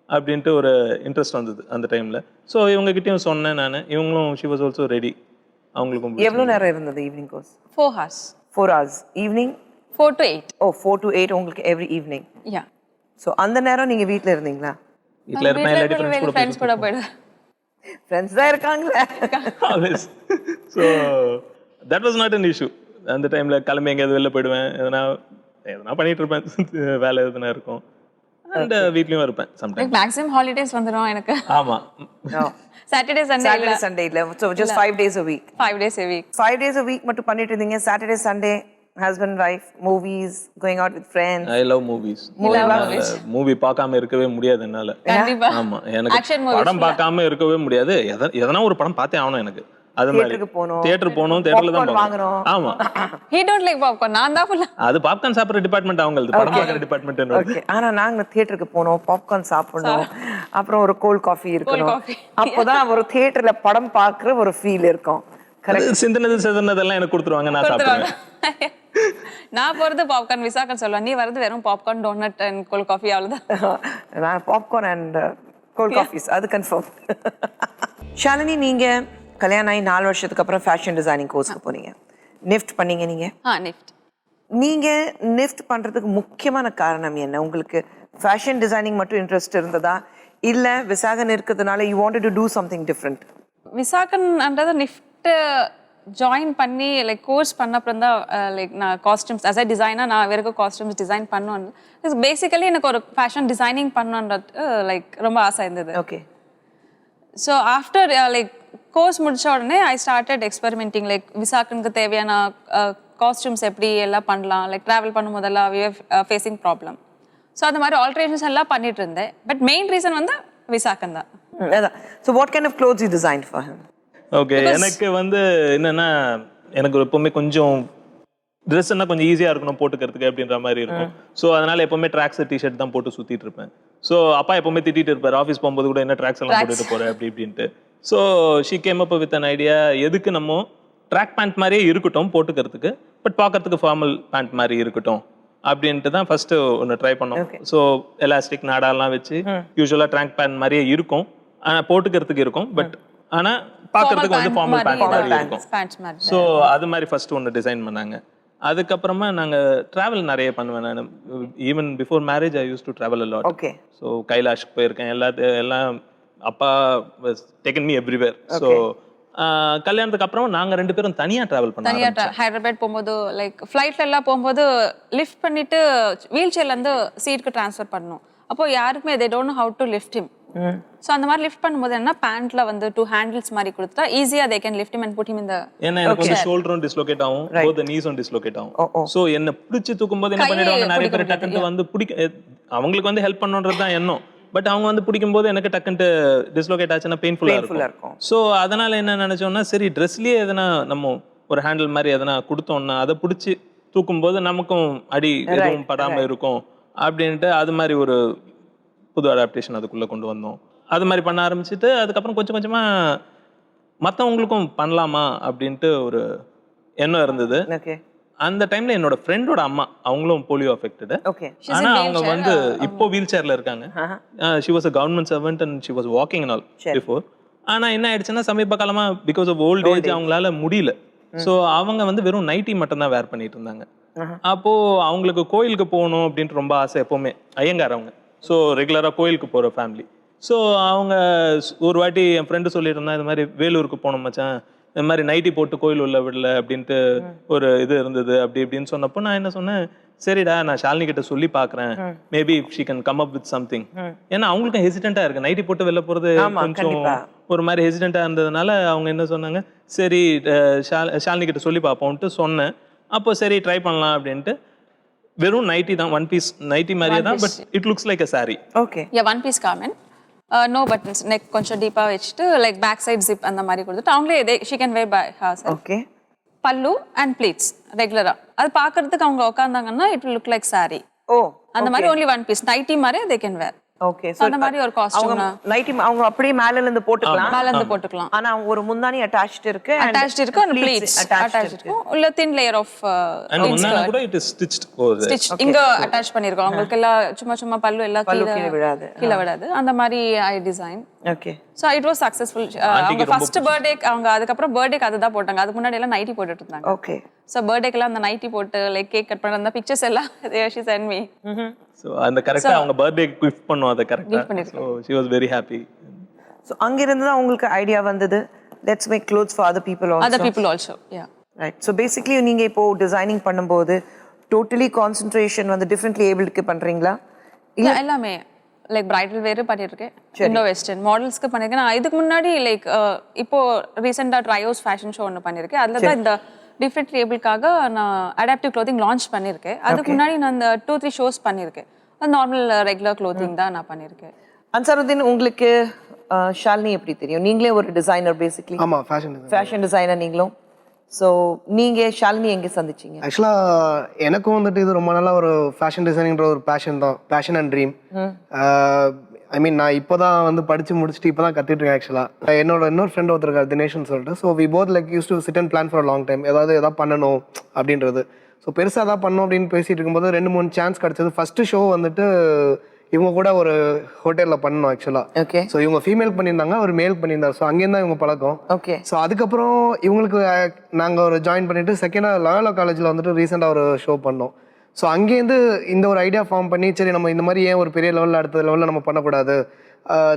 அப்படின்ட்டு ஒரு இன்ட்ரெஸ்ட் வந்தது அந்த டைம்ல. ஸோ இவங்க கிட்டயும் சொன்னேன் நான், இவங்களும் she was also ready. அவங்களுக்கும் எவ்வளவு நேரம் இருந்தது evening course? 4 hours. 4 hours evening 4 to 8. ஓ 4 to 8 உங்களுக்கு எவ்ரி ஈவினிங். யா. ஸோ அந்த நேரம் நீங்க வீட்ல இருந்தீங்களா? வீட்ல இருந்தா எல்லாரும் ஃப்ரெண்ட்ஸ் கூட போயிடுவேன். ஃப்ரெண்ட்ஸ் தான் இருக்காங்களே. So that was not an issue. அந்த டைம்ல கிளம்பி எங்கேயாவது வெளில போயிடுவேன், எதனா பண்ணிட்டு இருப்பேன், வேலை எதுனா இருக்கும். அண்ட் வீட்லயும் இருப்பேன் சம்டைம். லைக் மேக்ஸிமம் ஹாலிடேஸ் வந்துடும் எனக்கு. ஆமா. சாட்டர்டே சண்டே சாட்டர்டே சண்டே இல்ல, so just 5 days a week. 5 days a week. 5 days a week மட்டும் பண்ணிட்டு இருந்தீங்க. Saturday Sunday husband wife movies, going out with friends. I love movies. Movie பார்க்காம இருக்கவே முடியாது என்னால. கண்டிப்பா. ஆமா, எனக்கு Action movies படம் பார்க்காம இருக்கவே முடியாது. எதனா ஒரு படம் பார்த்தே ஆகணும் எனக்கு. அது மாதிரி தியேட்டர் போகணும், தியேட்டர்ல தான் வாங்குறோம். ஆமா. He don't like popcorn. நான் தான் ஃபுல்லா. அது பாப்கார்ன் சாப்பிடுற டிபார்ட்மெண்ட் அவங்களது, படம் பார்க்குற டிபார்ட்மெண்ட் என்னோட. ஓகே. ஆனா நாங்க தியேட்டருக்கு போனோம், பாப்கார்ன் சாப்பிடணும், அப்புறம் ஒரு கோல்ட் காஃபி இருக்கணும். அப்போதான் ஒரு தியேட்டர்ல படம் பார்க்குற ஒரு ஃபீல் இருக்கும். கரெக்ட். சிந்தனதெல்லாம் எனக்கு கொடுத்துருவாங்க, நான் சாப்பிடுவேன். நான் போறது பாப்கார்ன், விசாகன் சொல்லுவேன். நீ வரது வெறும் popcorn, donut and cold coffee அவ்வளவுதான். நான் பாப்கார்ன் அண்ட் கோல்ட் காஃபிஸ், அது கன்ஃபார்ம். ஷாலினி, நீங்க கல்யாணம் ஆகி 4 வருஷத்துக்கு அப்புறம் ஃபேஷன் டிசைனிங் கோர்ஸ்க்கு போனீங்க. நிஃப்ட் பண்ணீங்க நீங்க. நிஃப்ட். நீங்க நிஃப்ட் பண்றதுக்கு முக்கியமான காரணம் என்ன? உங்களுக்கு ஃபேஷன் டிசைனிங் மட்டும் இன்ட்ரெஸ்ட் இருந்ததா, இல்ல விசாகன் இருக்கிறதுனால you wanted to do something different? விசாகன்ன்றது நிஃப்ட் ஜாயின் பண்ணி லைக் கோர்ஸ் பண்ண அப்புறம் தான் லைக் நான் காஸ்டியூம்ஸ் ஆஸ் அ டிசைனர் நான் வரைக்கும் காஸ்டியூம்ஸ் டிசைன் பண்ணணும். பேசிக்கலி எனக்கு ஒரு ஃபேஷன் டிசைனிங் பண்ணணுன்றது லைக் ரொம்ப ஆசை இருந்தது. Okay. So after like course முடிச்ச உடனே ஐ ஸ்டார்டட் எக்ஸ்பெரிமெண்டிங். லைக் விசாகனுக்கு தேவையான காஸ்டியூம்ஸ் எப்படி எல்லாம் பண்ணலாம். லைக் ட்ராவல் பண்ணும் போதெல்லாம் we are facing problem. So அந்த மாதிரி ஆல்ட்ரேஷன்ஸ் எல்லாம் பண்ணிட்டு இருந்தேன். பட் மெயின் ரீசன் வந்து விசாகன் தான். So what kind of clothes you design for him? Okay. எனக்கு வந்து என்னன்னா, எனக்கு எப்பவுமே கொஞ்சம் ட்ரெஸ்னா கொஞ்சம் ஈஸியா இருக்கணும் போட்டுக்கிறதுக்கு அப்படின்ற மாதிரி இருக்கும். ஸோ அதனால எப்பவுமே ட்ராக்ஸ் டிஷர்ட் தான் போட்டு சுத்திட்டு இருப்பேன். ஸோ அப்பா எப்பவுமே திட்டிட்டு இருப்பாரு, ஆஃபீஸ் போகும்போது கூட என்ன ட்ராக்ஸ் எல்லாம் போட்டுட்டு போற அப்படி இப்படின்ட்டு. So she came up with an idea, எதுக்கு நம்ம ட்ராக் பேண்ட் மாதிரியே இருக்கட்டும் போட்டுக்கிறதுக்கு, பட் பார்க்கறதுக்கு ஃபார்மல் பேண்ட் மாதிரி இருக்கட்டும் அப்படின்ட்டு தான் ஃபர்ஸ்ட் ஒன்று ட்ரை பண்ணோம். ஸோ எலாஸ்டிக் நாடாலாம் வச்சு யூஸ்வலா ட்ராக் பேண்ட் மாதிரியே இருக்கும், ஆனால் போட்டுக்கிறதுக்கு இருக்கும், பட் ஆனா பார்க்கறதுக்கு வந்து ஃபார்மல் பேண்ட் மாதிரி இருக்கும். ஸோ அது மாதிரி ஃபர்ஸ்ட் ஒன்று டிசைன் பண்ணாங்க. அதுக்கப்புறமா நாங்க டிராவல் நிறைய பண்ணுவேன் நான். Even before marriage I used to travel a lot. Okay. So கைலாஷ்க்கு போயிருக்கேன், எல்லாம் அப்பா was taken me everywhere. So கல்யாணத்துக்கு அப்புறம் நாங்க 2 பேரும் தனியா டிராவல் பண்ணோம். தனியா ஹைதராபாத் போகும்போது லைக் ஃப்ளைட்ல எல்லாம் போகும்போது லிஃப்ட் பண்ணிட்டு வீல் சேர்ல இருந்து சீட்டுக்கு ட்ரான்ஸ்ஃபர் பண்ணணும். அப்போ யாருக்குமே they don't know how to lift him. So அந்த மாதிரி லிஃப்ட் பண்ணும்போது என்ன பேண்ட்ல வந்து 2 ஹேண்டில்ஸ் மாதிரி கொடுத்தா ஈஸியா they can lift him and put him in the. ஏன்னா எனக்கு வந்து ஷோல்டரும் டிஸ்லோகேட் ஆகும், both the knees டிஸ்லோகேட் ஆகும். ஸோ என்ன பிடிச்சி தூக்கும்போது என்ன பண்ணிடுவாங்க, நிறைய பேர் டக்குன்னு வந்து அவங்களுக்கு வந்து ஹெல்ப் பண்ணணுன்றது தான் எண்ணம். பட் அவங்க வந்து பிடிக்கும் போது எனக்கு டக்குன்ட்டு டிஸ்லோகேட் ஆச்சுன்னா பெயின்ஃபுல்லா இருக்கும். ஸோ அதனால என்ன நினைச்சோம்னா, சரி ட்ரெஸ்லயே எதனா நம்ம ஒரு ஹேண்டில் மாதிரி எதனா கொடுத்தோம்னா அதை பிடிச்சி தூக்கும்போது நமக்கும் அடி எதுவும் படாம இருக்கும் அப்படின்ட்டு அது மாதிரி ஒரு புது அடாப்டேஷன் அதுக்குள்ள கொண்டு வந்தோம். அது மாதிரி பண்ண ஆரம்பிச்சுட்டு அதுக்கப்புறம் கொஞ்சம் கொஞ்சமா மற்றவங்களுக்கும் பண்ணலாமா அப்படின்ட்டு ஒரு எண்ணம் இருந்தது. அந்த டைம்ல என்னோட ஃப்ரெண்டோட அம்மா, அவங்களும் போலியோ அஃபெக்டட். ஆனா அவங்க வந்து இப்போ வீல் சேர்ல இருக்காங்க. she was a government servant and she was walking and all before. ஆனா என்ன ஆயிடுச்சுன்னா, சமீப காலமா பிகாஸ் ஆஃப் ஓல்ட் ஏஜ் அவங்களால முடியல. ஸோ அவங்க வந்து வெறும் நைட்டி மட்டும் தான் வேர் பண்ணிட்டு இருந்தாங்க. அப்போ அவங்களுக்கு கோயிலுக்கு போகணும் அப்படின்ட்டு ரொம்ப ஆசை எப்பவுமே. ஐயங்கார் அவங்க. ஸோ ரெகுலரா கோயிலுக்கு போற ஃபேமிலி. ஸோ அவங்க ஒரு வாட்டி என் ஃப்ரெண்டு சொல்லிட்டு இருந்தா, இது மாதிரி வேலூருக்கு போனோம் மச்சான், இந்த மாதிரி நைட்டி போட்டு கோயில் உள்ள விடல அப்படின்ட்டு ஒரு இது இருந்தது அப்படி இப்படின்னு சொன்னப்போ நான் என்ன சொன்னேன், சரிடா நான் ஷாலினி கிட்ட சொல்லி பாக்குறேன், maybe she can come up with something. ஏன்னா அவங்களுக்கும் ஹெசிடென்ட்டா இருக்கு, நைட்டி போட்டு வெளில போறது கொஞ்சம் ஒரு மாதிரி ஹெசிடென்ட்டா இருந்ததுனால அவங்க என்ன சொன்னாங்க, சரி ஷாலினி கிட்ட சொல்லி பார்ப்போம்ட்டு சொன்னேன். அப்போ சரி ட்ரை பண்ணலாம் அப்படின்ட்டு வெறும் நைட்டி தான், 1 பீஸ் நைட்டி மாதிரியே தான், but it looks like a saree. Okay. Yeah 1 piece garment, no buttons, neck கொஞ்சம் டீப்பா வச்சிட்டு லைக் பேக் சைடு ஜிப் அந்த மாதிரி கொடுத்துட்டு அவங்களே she can wear by herself. Okay. Pallu and pleats ரெகுலரா அது பார்க்கிறதுக்கு அவங்க உட்கார்ந்தாங்கன்னா it will look like saree. Oh அந்த மாதிரி only 1 பீஸ் நைட்டி மாதிரி they can wear. Okay. So அந்த மாதிரி ஒரு காஸ்டியூம் நைட்டி அவங்க அப்படியே மேல இருந்து போட்டுக்கலாம், மேல இருந்து போட்டுக்கலாம். ஆனா ஒரு முந்தானி அட்டாச்ட் இருக்கு, அட்டாச்ட் இருக்கு, and pleats அட்டாச்ட் இருக்கு, உள்ள thin layer of and முந்தான கூட it is stitched. இங்க அட்டாச் பண்ணிருக்கோம். உங்களுக்கு எல்லாம் சும்மா பல்லு எல்லாம் கீழ விடாது அந்த மாதிரி I design. Okay. So it was successful. அவங்க ஃபர்ஸ்ட் பர்த்டே அவங்க அதுக்கப்புறம் பர்த்டேக்கு அதுதான் போட்டாங்க. அதுக்கு முன்னாடி எல்லாம் நைட்டி போட்டுட்டு இருந்தாங்க. ஓகே. சோ பர்த்டேக்குலாம் அந்த நைட்டி போட்டு லைக் கேக் கட் பண்ண அந்த பிக்சர்ஸ் எல்லாம் she sent me. சோ அந்த கரெக்ட்டா அவங்க பர்த்டே கிஃப்ட் பண்ணோம், அத கரெக்ட்டா. So she was very happy. So அங்க இருந்து தான் உங்களுக்கு ஐடியா வந்தது, let's make clothes for other people also. Yeah. Right. So basically நீங்க இப்போ டிசைனிங் பண்ணும்போது டோட்டலி கான்சென்ட்ரேஷன் வந்து டிஃபரண்ட்லி ஏபிள்க்கு பண்றீங்களா, இல்ல எல்லாமே லைக் பிரைடல் வேறு பண்ணியிருக்கேன், இண்டோ வெஸ்டர்ன் மாடல்ஸ்க்கு பண்ணியிருக்கேன். நான் இதுக்கு முன்னாடி லைக் இப்போ ரீசெண்டாக ட்ரையோஸ் ஃபேஷன் ஷோ ஒன்று பண்ணியிருக்கேன். அதில் தான் இந்த டிஃப்ரெண்ட் லேபிளுக்காக நான் அடாப்டிவ் க்ளோத்திங் லான்ச் பண்ணியிருக்கேன். அதுக்கு முன்னாடி நான் இந்த 2-3 ஷோஸ் பண்ணியிருக்கேன். அது நார்மல் ரெகுலர் க்ளோத்திங் தான் நான் பண்ணியிருக்கேன். அன்சாருதீன், உங்களுக்கு ஷாலினி எப்படி தெரியும்? நீங்களே ஒரு டிசைனர் பேசிக்கலி. ஆமா, ஃபேஷன் டிசைனர் நீங்களும். ஸோ நீங்கள் ஷாலினி எங்கே சந்திச்சிங்க? ஆக்சுவலாக எனக்கும் வந்துட்டு இது ரொம்ப நாளாக ஒரு ஃபேஷன் டிசைனிங்கிற ஒரு பேஷன் தான், பேஷன் அண்ட் ட்ரீம். ஐ மீன் நான் இப்போ தான் வந்து படித்து முடிச்சுட்டு இப்போ தான் கற்றுட்டு இருக்கேன். ஆக்சுவலாக என்னோட இன்னொரு ஃப்ரெண்ட் ஒருத்தர் இருக்கார் தினேஷ்னு சொல்லிட்டு. So we both like used to sit and plan for long time, எதாவது பண்ணணும் அப்படின்றது. ஸோ பெருசாக தான் பண்ணணும் அப்படின்னு பேசிகிட்டு இருக்கும்போது 2-3 சான்ஸ் கிடச்சது. ஃபஸ்ட்டு ஷோ வந்துட்டு இவங்க கூட ஒரு ஹோட்டலில் பண்ணோம் ஆக்சுவலாக. ஓகே. ஸோ இவங்க ஃபீமேல் பண்ணியிருந்தாங்க, ஒரு மேல் பண்ணியிருந்தார். ஸோ அங்கேருந்து தான் இவங்க பழக்கம். ஓகே. ஸோ அதுக்கப்புறம் இவங்களுக்கு நாங்கள் ஒரு ஜாயின் பண்ணிவிட்டு செகண்டாக லயோலா காலேஜில் வந்துட்டு ரீசெண்டாக ஒரு ஷோ பண்ணோம். ஸோ அங்கேருந்து இந்த ஒரு ஐடியா ஃபார்ம் பண்ணி, சரி நம்ம இந்த மாதிரி ஏன் ஒரு பெரிய லெவலில் அடுத்த லெவலில் நம்ம பண்ணக்கூடாது,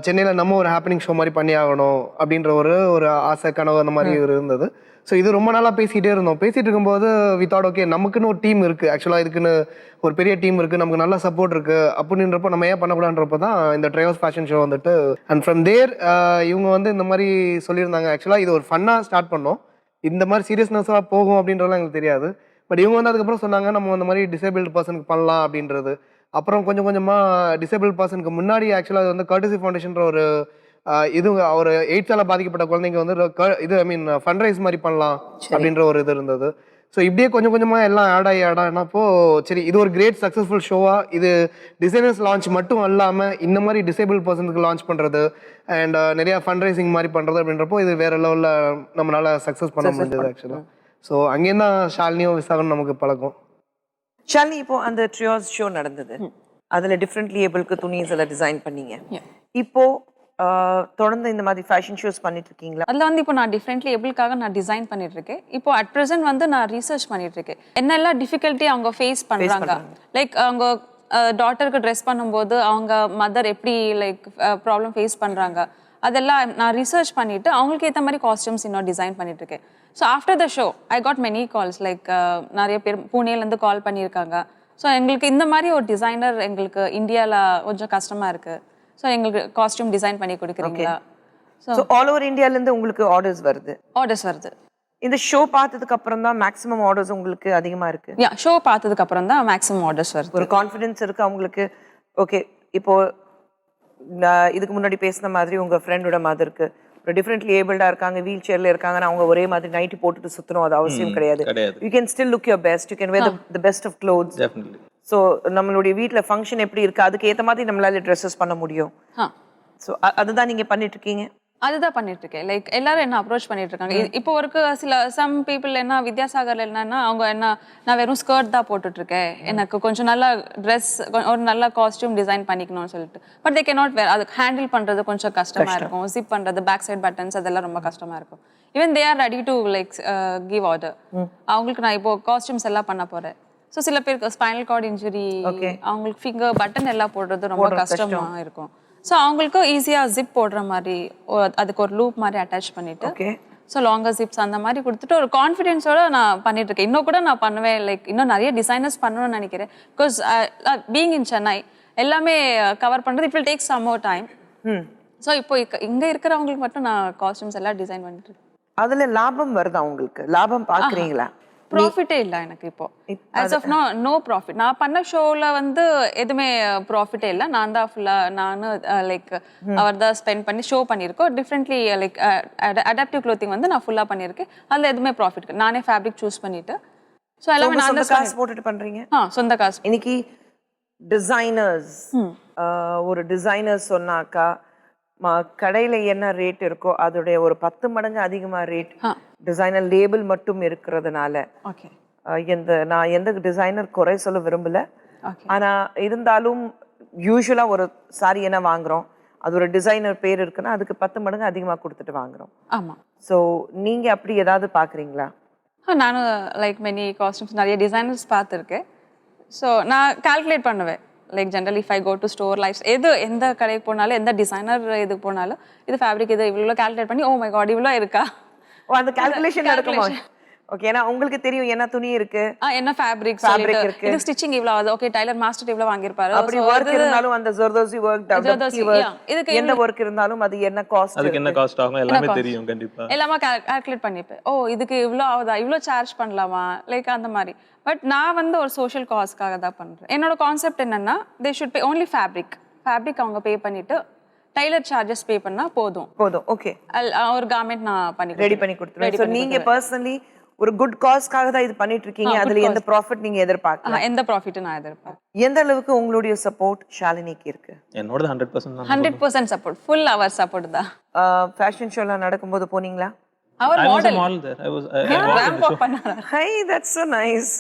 சென்னையில் நம்ம ஒரு ஹேப்பனிங் ஷோ மாதிரி பண்ணி ஆகணும் அப்படின்ற ஒரு ஆசை கனவு அந்த மாதிரி இருந்தது. ஸோ இது ரொம்ப நாளாக பேசிகிட்டே இருந்தோம். பேசிகிட்டு இருக்கும்போது வி தாட் ஓகே நமக்குன்னு ஒரு டீம் இருக்குது, ஆக்சுவலாக இதுக்குன்னு ஒரு பெரிய டீம் இருக்குது, நமக்கு நல்ல சப்போர்ட் இருக்குது அப்படின்றப்போ நம்ம ஏன் பண்ணக்கூடாதுன்றப்போ தான் இந்த ட்ரையோஸ் ஃபேஷன் ஷோ வந்துட்டு. அண்ட் ஃப்ரம் தேர் இவங்க வந்து இந்த மாதிரி சொல்லியிருந்தாங்க. ஆக்சுவலாக இது ஒரு ஃபன்னாக ஸ்டார்ட் பண்ணோம், இந்த மாதிரி சீரியஸ்னஸாக போகும் அப்படின்றதுலாம் எங்களுக்கு தெரியாது. பட் இவங்க வந்து அதுக்கப்புறம் சொன்னாங்க நம்ம இந்த மாதிரி டிசேபிள்டு பர்சனுக்கு பண்ணலாம் அப்படின்றது. அப்புறம் கொஞ்சம் கொஞ்சமாக டிசேபிள் பர்சனுக்கு முன்னாடி ஆக்சுவலாக வந்து கர்டசி ஃபவுண்டேஷன்ற ஒரு இது ஒரு எய்ட்ஸால் பாதிக்கப்பட்ட குழந்தைங்க வந்து இது ஐ மீன் ஃபண்ட் மாதிரி பண்ணலாம் அப்படின்ற ஒரு இது இருந்தது. ஸோ இப்படியே கொஞ்சம் கொஞ்சமாக எல்லாம் ஆட் ஆனப்போ சரி இது ஒரு கிரேட் சக்ஸஸ்ஃபுல் ஷோவாக, இது டிசைனர்ஸ் லான்ச் மட்டும் இல்லாமல் இந்த மாதிரி டிசேபிள் பர்சனுக்கு லான்ச் பண்ணுறது அண்ட் நிறையா ஃபண்ட் ரைசிங் மாதிரி பண்ணுறது அப்படின்றப்போ இது வேறு லெவலில் நம்மளால் சக்ஸஸ் பண்ண முடிஞ்சது ஆக்சுவலாக. ஸோ அங்கேயும் தான் ஷாலினியும் விசாகனும் நமக்கு பழக்கம். ஷாலினி, இப்போ அந்த ட்ரியோஸ் ஷோ நடந்தது, அதில் டிஃப்ரெண்ட் லேபிளுக்கு துணிஸ் எல்லாம் டிசைன் பண்ணீங்க. இப்போ தொடர்ந்து இந்த மாதிரி ஃபேஷன் ஷோஸ் பண்ணிட்டு இருக்கீங்களா? அதில் வந்து இப்போ நான் டிஃப்ரெண்ட்லி எபிளுக்காக நான் டிசைன் பண்ணிட்டு இருக்கேன். இப்போ அட் ப்ரெசென்ட் வந்து நான் ரிசர்ச் பண்ணிட்டு இருக்கேன் என்னெல்லாம் டிஃபிகல்ட்டி அவங்க ஃபேஸ் பண்ணுறாங்க. லைக் அவங்க டாட்டருக்கு ட்ரெஸ் பண்ணும்போது அவங்க மதர் எப்படி லைக் ப்ராப்ளம் ஃபேஸ் பண்ணுறாங்க, அதெல்லாம் நான் ரிசர்ச் பண்ணிட்டு அவங்களுக்கு ஏற்ற மாதிரி காஸ்டியூம்ஸ் இன்னும் டிசைன் பண்ணிட்டு இருக்கேன். So after the show I got many calls, like நிறைய பேர் புனேலேருந்து கால் பண்ணியிருக்காங்க. ஸோ எங்களுக்கு இந்த மாதிரி ஒரு டிசைனர் எங்களுக்கு இந்தியாவில் கொஞ்சம் கஷ்டமாக இருக்குது, ஸோ எங்களுக்கு காஸ்டியூம் டிசைன் பண்ணி கொடுக்குறீங்களா? ஸோ ஆல் ஓவர் இந்தியாவிலேருந்து உங்களுக்கு ஆர்டர்ஸ் வருது? இந்த ஷோ பார்த்ததுக்கு அப்புறம் தான் மேக்ஸிமம் ஆர்டர்ஸ் உங்களுக்கு அதிகமாக இருக்கு? ஷோ பார்த்ததுக்கு அப்புறம் தான் மேக்ஸிமம் ஆர்டர்ஸ் வருது. ஒரு கான்ஃபிடென்ஸ் இருக்கு அவங்களுக்கு. ஓகே, இப்போ இதுக்கு முன்னாடி பேசின மாதிரி உங்கள் ஃப்ரெண்டோட மதருக்கு ஒரு டிஃப்ரெண்ட்லி ஏபிள்டாக இருக்காங்க, வீல் சேர்ல இருக்காங்கன்னா அவங்க ஒரே மாதிரி நைட்டி போட்டுட்டு சுற்றணும் அது அவசியம் கிடையாது. You can still look your best, you can wear the best of clothes. So நம்மளுடைய வீட்டில் ஃபங்க்ஷன் எப்படி இருக்கு அதுக்கு ஏற்ற மாதிரி நம்மளால ட்ரெஸ்ஸஸ் பண்ண முடியும். ஸோ அதுதான் நீங்கள் பண்ணிட்டு இருக்கீங்க? அதுதான் பண்ணிட்டு இருக்கேன். லைக் எல்லாரும் என்ன அப்ரோச் பண்ணிட்டு இருக்காங்க. இப்போ ஒரு சம் பீப்புள் என்ன வித்யாசாகர்ல என்னன்னா அவங்க என்ன நான் வெறும் ஸ்கர்ட் தான் போட்டுட்டு இருக்கேன், எனக்கு கொஞ்சம் நல்ல ட்ரெஸ் ஒரு நல்ல காஸ்டியூம் டிசைன் பண்ணிக்கணும்னு சொல்லிட்டு. பட் தே கேன் நாட் வேர், அதுக்கு ஹேண்டில் பண்றது கொஞ்சம் கஷ்டமா இருக்கும், ஜிப் பண்றது, பேக் சைட் பட்டன்ஸ் அதெல்லாம் ரொம்ப கஷ்டமா இருக்கும். Even they are ready to like give order. அவங்களுக்கு நான் இப்போ காஸ்டியூம்ஸ் எல்லாம் பண்ண போறேன். ஸோ சில பேருக்கு ஸ்பைனல் கார்டு இன்ஜுரி, அவங்களுக்கு ஃபிங்கர் பட்டன் எல்லாம் போடுறது ரொம்ப கஷ்டமா இருக்கும். ஸோ அவங்களுக்கு ஈஸியாக ஜிப் போடுற மாதிரி அதுக்கு ஒரு லூப் மாதிரி அட்டாச் பண்ணிட்டு ஸோ லாங்கர் ஜிப்ஸ் அந்த மாதிரி கொடுத்துட்டு ஒரு கான்ஃபிடென்ஸோட நான் பண்ணிட்டு இருக்கேன். இன்னும் கூட நான் பண்ணுவேன், லைக் இன்னும் நிறைய டிசைனர்ஸ் பண்ணணும்னு நினைக்கிறேன். பிகாஸ் பீயிங் இன் சென்னை எல்லாமே கவர் பண்ணுறது it will take some more time. So இப்போ இங்கே இருக்கிறவங்களுக்கு மட்டும் நான் காஸ்டியூம்ஸ் எல்லாம் டிசைன் பண்ணிட்டு இருக்கேன். அதில் லாபம் வருதா உங்களுக்கு? லாபம் பார்க்குறீங்களா? ப்ராஃபிட்டே இல்லை எனக்கு இப்போ. As of no profit. நான் பண்ண ஷோவில் வந்து எதுவுமே ப்ராஃபிட்டே இல்லை. நான் தான் ஃபுல்லாக லைக் அவர் தான் ஸ்பெண்ட் பண்ணி ஷோ பண்ணியிருக்கோம். டிஃப்ரெண்ட்லி லைக் அடாப்டிவ் க்ளோத்திங் வந்து நான் ஃபுல்லாக பண்ணியிருக்கேன். அதில் எதுவுமே ப்ராஃபிட், நானே ஃபேப்ரிக் சூஸ் பண்ணிட்டு ஸோ எல்லாமே நான் காசு போட்டுட்டு பண்ணுறீங்க? சொந்த காசு. இன்னைக்கு டிசைனர்ஸ் ஒரு டிசைனர் சொன்னாக்கா கடையில் என்ன ரேட் இருக்கோ அதோடைய ஒரு 10 மடங்கு அதிகமாக ரேட் டிசைனர் லேபிள் மட்டும் இருக்கிறதுனால. நான் எந்த டிசைனர் குறை சொல்ல விரும்பல, ஆனால் இருந்தாலும் யூஸ்வலாக ஒரு சாரி என்ன வாங்குறோம் அது ஒரு டிசைனர் பேர் இருக்குன்னா அதுக்கு 10 மடங்கு அதிகமாக கொடுத்துட்டு வாங்குறோம். ஆமாம். ஸோ நீங்கள் அப்படி ஏதாவது பார்க்குறீங்களா? நானும் லைக் மெனி காஸ்டியூம்ஸ் நிறைய டிசைனர்ஸ் பார்த்துருக்கேன். ஸோ நான் கால்குலேட் பண்ணுவேன். Like generally if I go to store life எந்த கடைக்கு போனாலும் எந்த டிசைனர் இதுக்கு போனாலும் இது ஃபேப்ரிக் இது இவ்வளோ கால்குலேட் பண்ணி ஓ மை காட் இவ்வளோ இருக்கா, அந்த கால்குலேஷன் நடக்குமா? ஓகே, ஏன்னா உங்களுக்கு தெரியும் என்ன துணி இருக்கு, என்ன ஃபேப்ரிக் Fabric இருக்கு. இது ஸ்டிச்சிங் இவ்ளோ ஆகுது, ஓகே டைலர் மாஸ்டர் இவ்ளோ வாங்கியிருப்பாரு, அப்படி ஒர்க் இருந்தாலும் அந்த ஜர்தோசி ஒர்க், ஜர்தோசி, yeah. இதுக்கு எந்த ஒர்க் இருந்தாலும் அது என்ன காஸ்ட், அதுக்கு என்ன காஸ்ட் ஆகும் எல்லாமே cost? தெரியும் கண்டிப்பா. எல்லாமே கால்குலேட் பண்ணிப்பேன். ஓ இதுக்கு இவ்ளோ ஆகுதா, இவ்ளோ சார்ஜ் பண்ணலாமா, லைக் அந்த மாதிரி. பட் நான் வந்து ஒரு சோஷியல் காஸ்க்காக தான் பண்றேன். என்னோட கான்செப்ட் என்னன்னா they should pay only fabric அவங்க பே பண்ணிட்டு டைலர் சார்ஜஸ் பே பண்ணா போதும். ஓகே, ஒரு கார்மெண்ட் நான் பண்ணி ரெடி பண்ணி கொடுத்துருவேன். சோ நீங்க பர்சனலி ஒரு குட் காஸ்க்காக தான் இது பண்ணிட்டு இருக்கீங்க. அதுல எந்த ப்ராஃபிட் நீங்க எதிர்பார்க்கல? எந்த ப்ராஃபிட் நான் எதிர்பார்க்கேன். எந்த அளவுக்கு உங்களுடைய சப்போர்ட் ஷாலினிக்கு இருக்கு? என்னோட 100% தான். 100% சப்போர்ட், ஃபுல் அவர் சப்போர்ட் தான். ஃபேஷன் ஷோல நடக்கும்போது போனீங்களா? அவர் I was a model model there. I walked in the ramp show. Walk பண்ணாரு. Hey, that's so nice.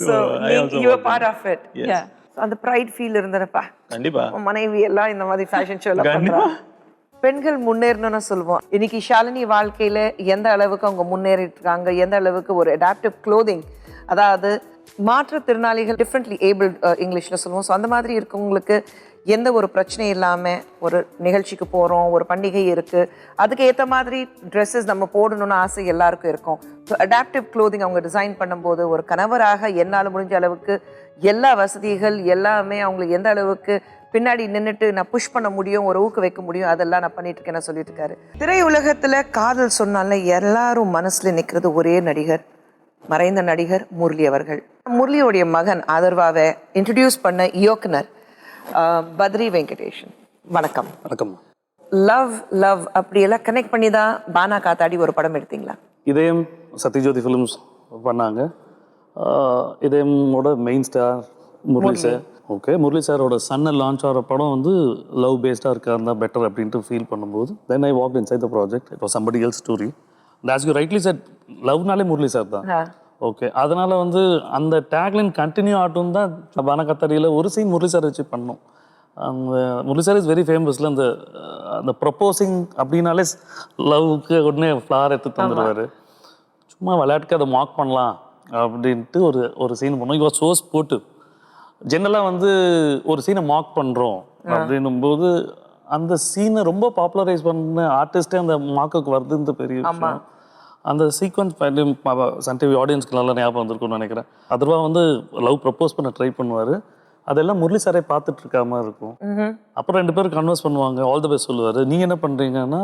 So, I also you were walked part in. of it. Yes. Yeah. So, அந்த fried feel இருந்தனப்பா. கண்டிப்பா. உன் மனைவி எல்லாம் இந்த மாதிரி fashion ஷோல பண்றா. பெண்கள் முன்னேறணும்னு சொல்லுவோம். இன்னைக்கு ஷாலினி வாழ்க்கையில எந்த அளவுக்கு அவங்க முன்னேறிட்டு இருக்காங்க, எந்த அளவுக்கு ஒரு அடாப்டிவ் க்ளோதிங், அதாவது மாற்றுத்திறனாளிகள் டிஃப்ரெண்ட்லி ஏபிள் இங்கிலீஷ்ல சொல்லுவோம். ஸோ அந்த மாதிரி இருக்கவங்களுக்கு எந்த ஒரு பிரச்சனையும் இல்லாமல் ஒரு நிகழ்ச்சிக்கு போகிறோம், ஒரு பண்டிகை இருக்குது, அதுக்கு ஏற்ற மாதிரி ட்ரெஸ்ஸஸ் நம்ம போடணும்னு ஆசை எல்லாருக்கும் இருக்கும். ஸோ அடாப்டிவ் க்ளோதிங் அவங்க டிசைன் பண்ணும்போது ஒரு கணவராக என்னால் முடிஞ்ச அளவுக்கு எல்லா வசதிகள் எல்லாமே அவங்களுக்கு எந்த அளவுக்கு பின்னாடி நின்றுட்டு நான் புஷ் பண்ண முடியும், ஒரு ஊக்கு வைக்க முடியும், அதெல்லாம் நான் பண்ணிட்டு இருக்கேன்னு சொல்லிட்டு இருக்காரு. திரையுலகத்தில் காதல் சொன்னால எல்லாரும் மனசில் நிற்கிறது ஒரே நடிகர், மறைந்த நடிகர் முரளி அவர்கள். முரளியோடைய மகன் அதர்வாவை இன்ட்ரடியூஸ் பண்ண இயக்குனர் பத்ரி வெங்கடேஷன். வணக்கம். வணக்கம். லவ் லவ் அப்படியெல்லாம் கனெக்ட் பண்ணி தான் பானா காத்தாடி ஒரு படம் எடுத்தீங்களா? இதயம் சத்யஜோதி ஃபிலிம்ஸ் பண்ணாங்க. இதயமோட main star Murali sir. Okay, Murali சாரோட சன்னை லான்ச் ஆகிற படம் வந்து லவ் பேஸ்டாக இருக்கா இருந்தால் பெட்டர் அப்படின்ட்டு ஃபீல் பண்ணும்போது then I walk inside the project. It was somebody else story. As you rightly said, லவ்னாலே முரளி சார் தான். ஓகே, அதனால் வந்து அந்த டேக்லைன் கண்டினியூ ஆகட்டும் தான் பானா காத்தாடியில் ஒரு சீன் முரளி சார் வச்சு பண்ணோம். அந்த முரளி சார் இஸ் வெரி ஃபேமஸில் அந்த ப்ரப்போசிங் அப்படின்னாலே லவ்வுக்கு உடனே ஃப்ளார் எடுத்து தந்துடுவார். சும்மா விளையாட்டுக்கு அதை மார்க் பண்ணலாம் அப்படின்ட்டு ஒரு சீன் பண்ணோம். இவர் சோஸ் போட்டு ஜென்ரலாக வந்து ஒரு சீனை மார்க் பண்ணுறோம் அப்படின்னும்போது அந்த சீனை ரொம்ப பாப்புலரைஸ் பண்ண ஆர்டிஸ்டே அந்த மார்க்குக்கு வருதுன்ற பெரிய விஷயம். அந்த சீக்வன்ஸ் சன் டிவி ஆடியன்ஸ்க்கு நல்லா ஞாபகம் வந்திருக்கும்னு நினைக்கிறேன். அதுவா வந்து லவ் ப்ரப்போஸ் பண்ண ட்ரை பண்ணுவார். அதெல்லாம் முரளி சாரே பார்த்துட்டு இருக்க மாதிரி இருக்கும். அப்புறம் 2 பேரும் கன்வர்ஸ் பண்ணுவாங்க, ஆல் தி பெஸ்ட் சொல்லுவார். நீங்கள் என்ன பண்ணுறீங்கன்னா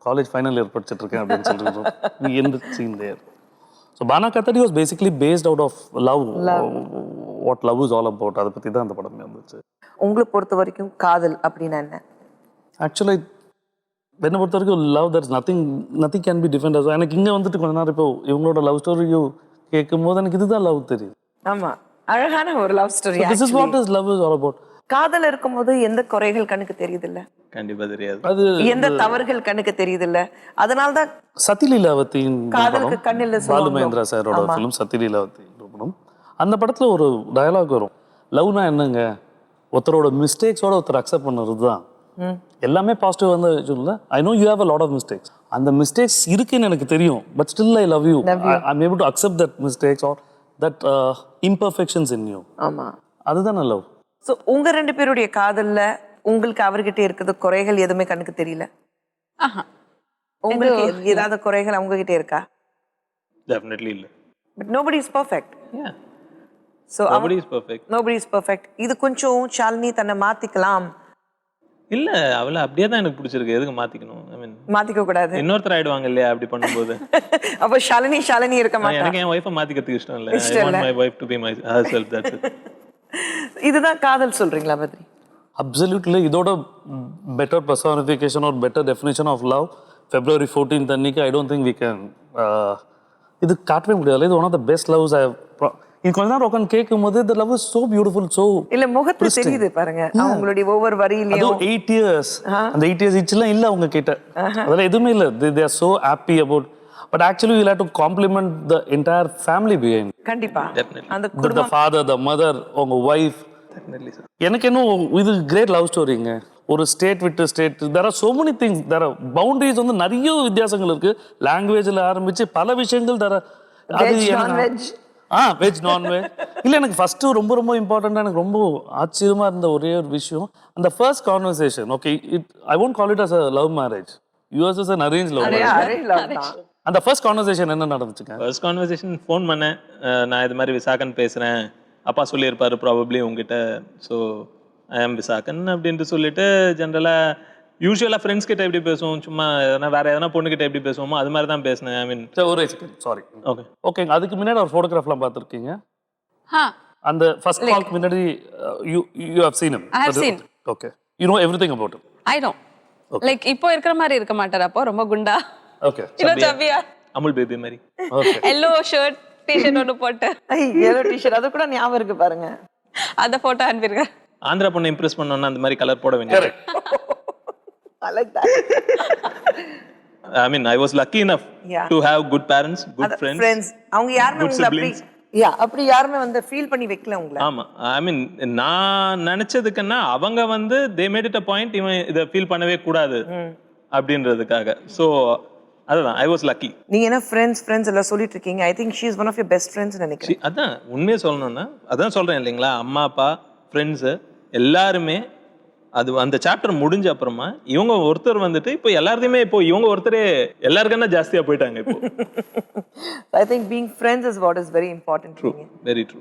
காலேஜ் ஃபைனல் இயர் படிச்சுட்டு இருக்கேன் அப்படின்னு சொல்லிட்டு நீ எந்த scene there. So Baana Kaathadi was basically based out of love, what love is all about. அதை பற்றி தான் அந்த படமே வந்துச்சு. உங்களை பொறுத்த வரைக்கும் காதல் அப்படின்னா என்ன? ஆக்சுவலி என்னை பொறுத்த வரைக்கும் love that's nothing can be different. எனக்கு இங்கே வந்துட்டு கொஞ்ச நேரம் இப்போ இவங்களோட லவ் ஸ்டோரியும் கேட்கும் போது எனக்கு இதுதான் லவ் தெரியும். ஆமா, அழகான ஒரு love story. This is what is love is all about. காதல் இருக்கும்போது எந்த குறைகள் கண்ணுக்கு தெரியுது இல்ல, கண்டிப்பா தெரியாது. அது எந்த தவறுகள் கண்ணுக்கு தெரியுது இல்ல, அதனாலதான் சத்திலீலாவத்தின் காதலுக்கு கண்ணில் பாலு மகேந்திரா சாரோட ஃபிலிம் சத்திலீலாவதி படம். அந்த படத்துல ஒரு டயலாக் வரும், லவ்னா என்னங்க, ஒருத்தரோட மிஸ்டேக்ஸோட ஒருத்தர் அக்செப்ட் பண்ணுறது தான். எல்லாமே பாசிட்டிவ் வந்து இல்லை. I know you have a lot of mistakes. அந்த மிஸ்டேக்ஸ் இருக்குன்னு எனக்கு தெரியும், but still I love you. I am able to accept that mistakes or that imperfections in you. ஆமா, அதுதான் லவ். ஸோ உங்க 2 பேருடைய காதல்ல உங்களுக்கு அவர்கிட்ட இருக்கிறது குறைகள் எதுவுமே கண்ணுக்கு தெரியல? உங்களுக்கு ஏதாவது குறைகள் அவங்க கிட்ட இருக்கா? டெஃபினெட்லி இல்ல. But nobody is perfect. Yeah. So Nobody is perfect. nobody is perfect. இது கொஞ்சம் ஷாலினி தன்னை மாத்திக்கலாம். இல்ல, அவளை அப்படியே தான் எனக்கு பிடிச்சிருக்கு. எதுக்கு மாத்திக்கணும்? ஐ மீன் மாத்திக்க கூடாது. இன்னொருத்தர் ஆயிடுவாங்க இல்லையா அப்படி பண்ணும்போது. அப்ப ஷாலினி இருக்க மாட்டா. எனக்கு என் ஒய்ஃபை மாத்திக்கிறதுக்கு இஷ்டம் இல்லை. I want my wife to be my herself. That's it. இதுதான் காதல் சொல்றீங்களா பத்ரி? அப்சல்யூட்லி. இதோட better personification or better definition of love February 14th அன்னைக்கு I don't think we can இது காட்டவே முடியாது. இது one of the best loves I இது கொஞ்ச நேரம் உட்காந்து கேட்கும் போது the love is so beautiful, so இல்ல முகத்துல தெரியுது பாருங்க அவங்களுடைய ஒவ்வொரு வரியிலயும். 8 years அந்த 8 years இச்செல்லாம் இல்ல அவங்க கிட்ட, அதெல்லாம் எதுவுமே இல்ல. they are so happy about, but actually you have to compliment the entire family behind. கண்டிப்பா அந்த the குடும்பம், father, the mother, உங்க wife. Definitely sir. எனக்கு இன்னும் இது கிரேட் லவ் ஸ்டோரிங்க. ஒரு ஸ்டேட் விட்டு state there are so many things, there are boundaries வந்து நிறைய வித்தியாசங்கள் இருக்கு. லாங்குவேஜ்ல ஆரம்பிச்சு பல விஷயங்கள் there are. Veg non veg veg non veg இல்லை. எனக்கு ஃபர்ஸ்ட் ரொம்ப ரொம்ப இம்பார்ட்டண்ட்டாக எனக்கு ரொம்ப ஆச்சரியமா இருந்த ஒரே ஒரு விஷயம் அந்த first conversation. Okay, I won't call it as a love marriage, US is an arrange love marriage. அந்த ஃபர்ஸ்ட் கான்வர்சேஷன் என்ன நடந்துச்சுங்க? ஃபர்ஸ்ட் கான்வர்சேஷன் ஃபோன் பண்ணேன். நான் இது மாதிரி விசாகன் பேசுகிறேன், அப்பா சொல்லியிருப்பாரு ப்ராபப்ளி உங்ககிட்ட, ஸோ ஐ ஆம் விசாகன் அப்படின்ட்டு சொல்லிட்டு ஜென்ரலாக யூஸ்வலாக ஃப்ரெண்ட்ஸ் கிட்ட எப்படி பேசுவோம், சும்மா எதனா வேற எதனா பொண்ணுக்கிட்ட எப்படி பேசுவோமோ அது மாதிரி தான் பேசினேன். ஐ மீன் ஒரு செகண்ட், சாரி. ஓகே ஓகேங்க, அதுக்கு முன்னாடி ஒரு ஃபோட்டோகிராஃப்லாம் பார்த்துருக்கீங்க? ஹா அந்த ஃபர்ஸ்ட் கால்க்கு முன்னாடி you have seen him? I have seen. Okay, you know everything about him? I know. Like இப்போ இருக்கிற மாதிரி இருக்க மாட்டார், அப்போ ரொம்ப குண்டா, ஓகே, இன்னும் சப்பியா, அமுல் பேபி மாதிரி. ஓகே. எல்லோ ஷர்ட் டிஷர்ட் ஒன்று போட்டு yellow t-shirt அது கூட ஞாபகம் இருக்கு பாருங்க. அந்த போட்டோ அனுப்பியிருக்கேன். ஆந்திரா பொண்ணை இம்ப்ரெஸ் பண்ணோன்னா அந்த மாதிரி கலர் போட வேண்டியது. I like that. I mean, I was lucky enough Yeah. to have good parents, good friends. friends அவங்க யாருமே good உங்களை அப்படி siblings. அப்படி யாருமே வந்து ஃபீல் பண்ணி வைக்கல உங்களை. ஆமா, ஐ மீன் நான் நினைச்சதுக்குன்னா அவங்க வந்து they made it a point, இவன் இதை ஃபீல் பண்ணவே கூடாது அப்படின்றதுக்காக. ஸோ அதுதான், ஐ வாஸ் லக்கி. நீங்க என்ன ஃப்ரெண்ட்ஸ் எல்லாம் சொல்லிட்டு இருக்கீங்க. I think she is one of your best friends நினைக்கிறேன். அதான் உண்மையை சொல்லணும்னா அதான் சொல்றேன் இல்லைங்களா, அம்மா அப்பா ஃப்ரெண்ட்ஸு எல்லாருமே அது அந்த சாப்டர் முடிஞ்ச அப்புறமா இவங்க ஒருத்தர் வந்துட்டு இப்போ எல்லாத்தையுமே இப்போ இவங்க ஒருத்தரே எல்லாருக்குன்னா ஜாஸ்தியா போயிட்டாங்க இப்போ. I think being friends is what is very important. True, very true.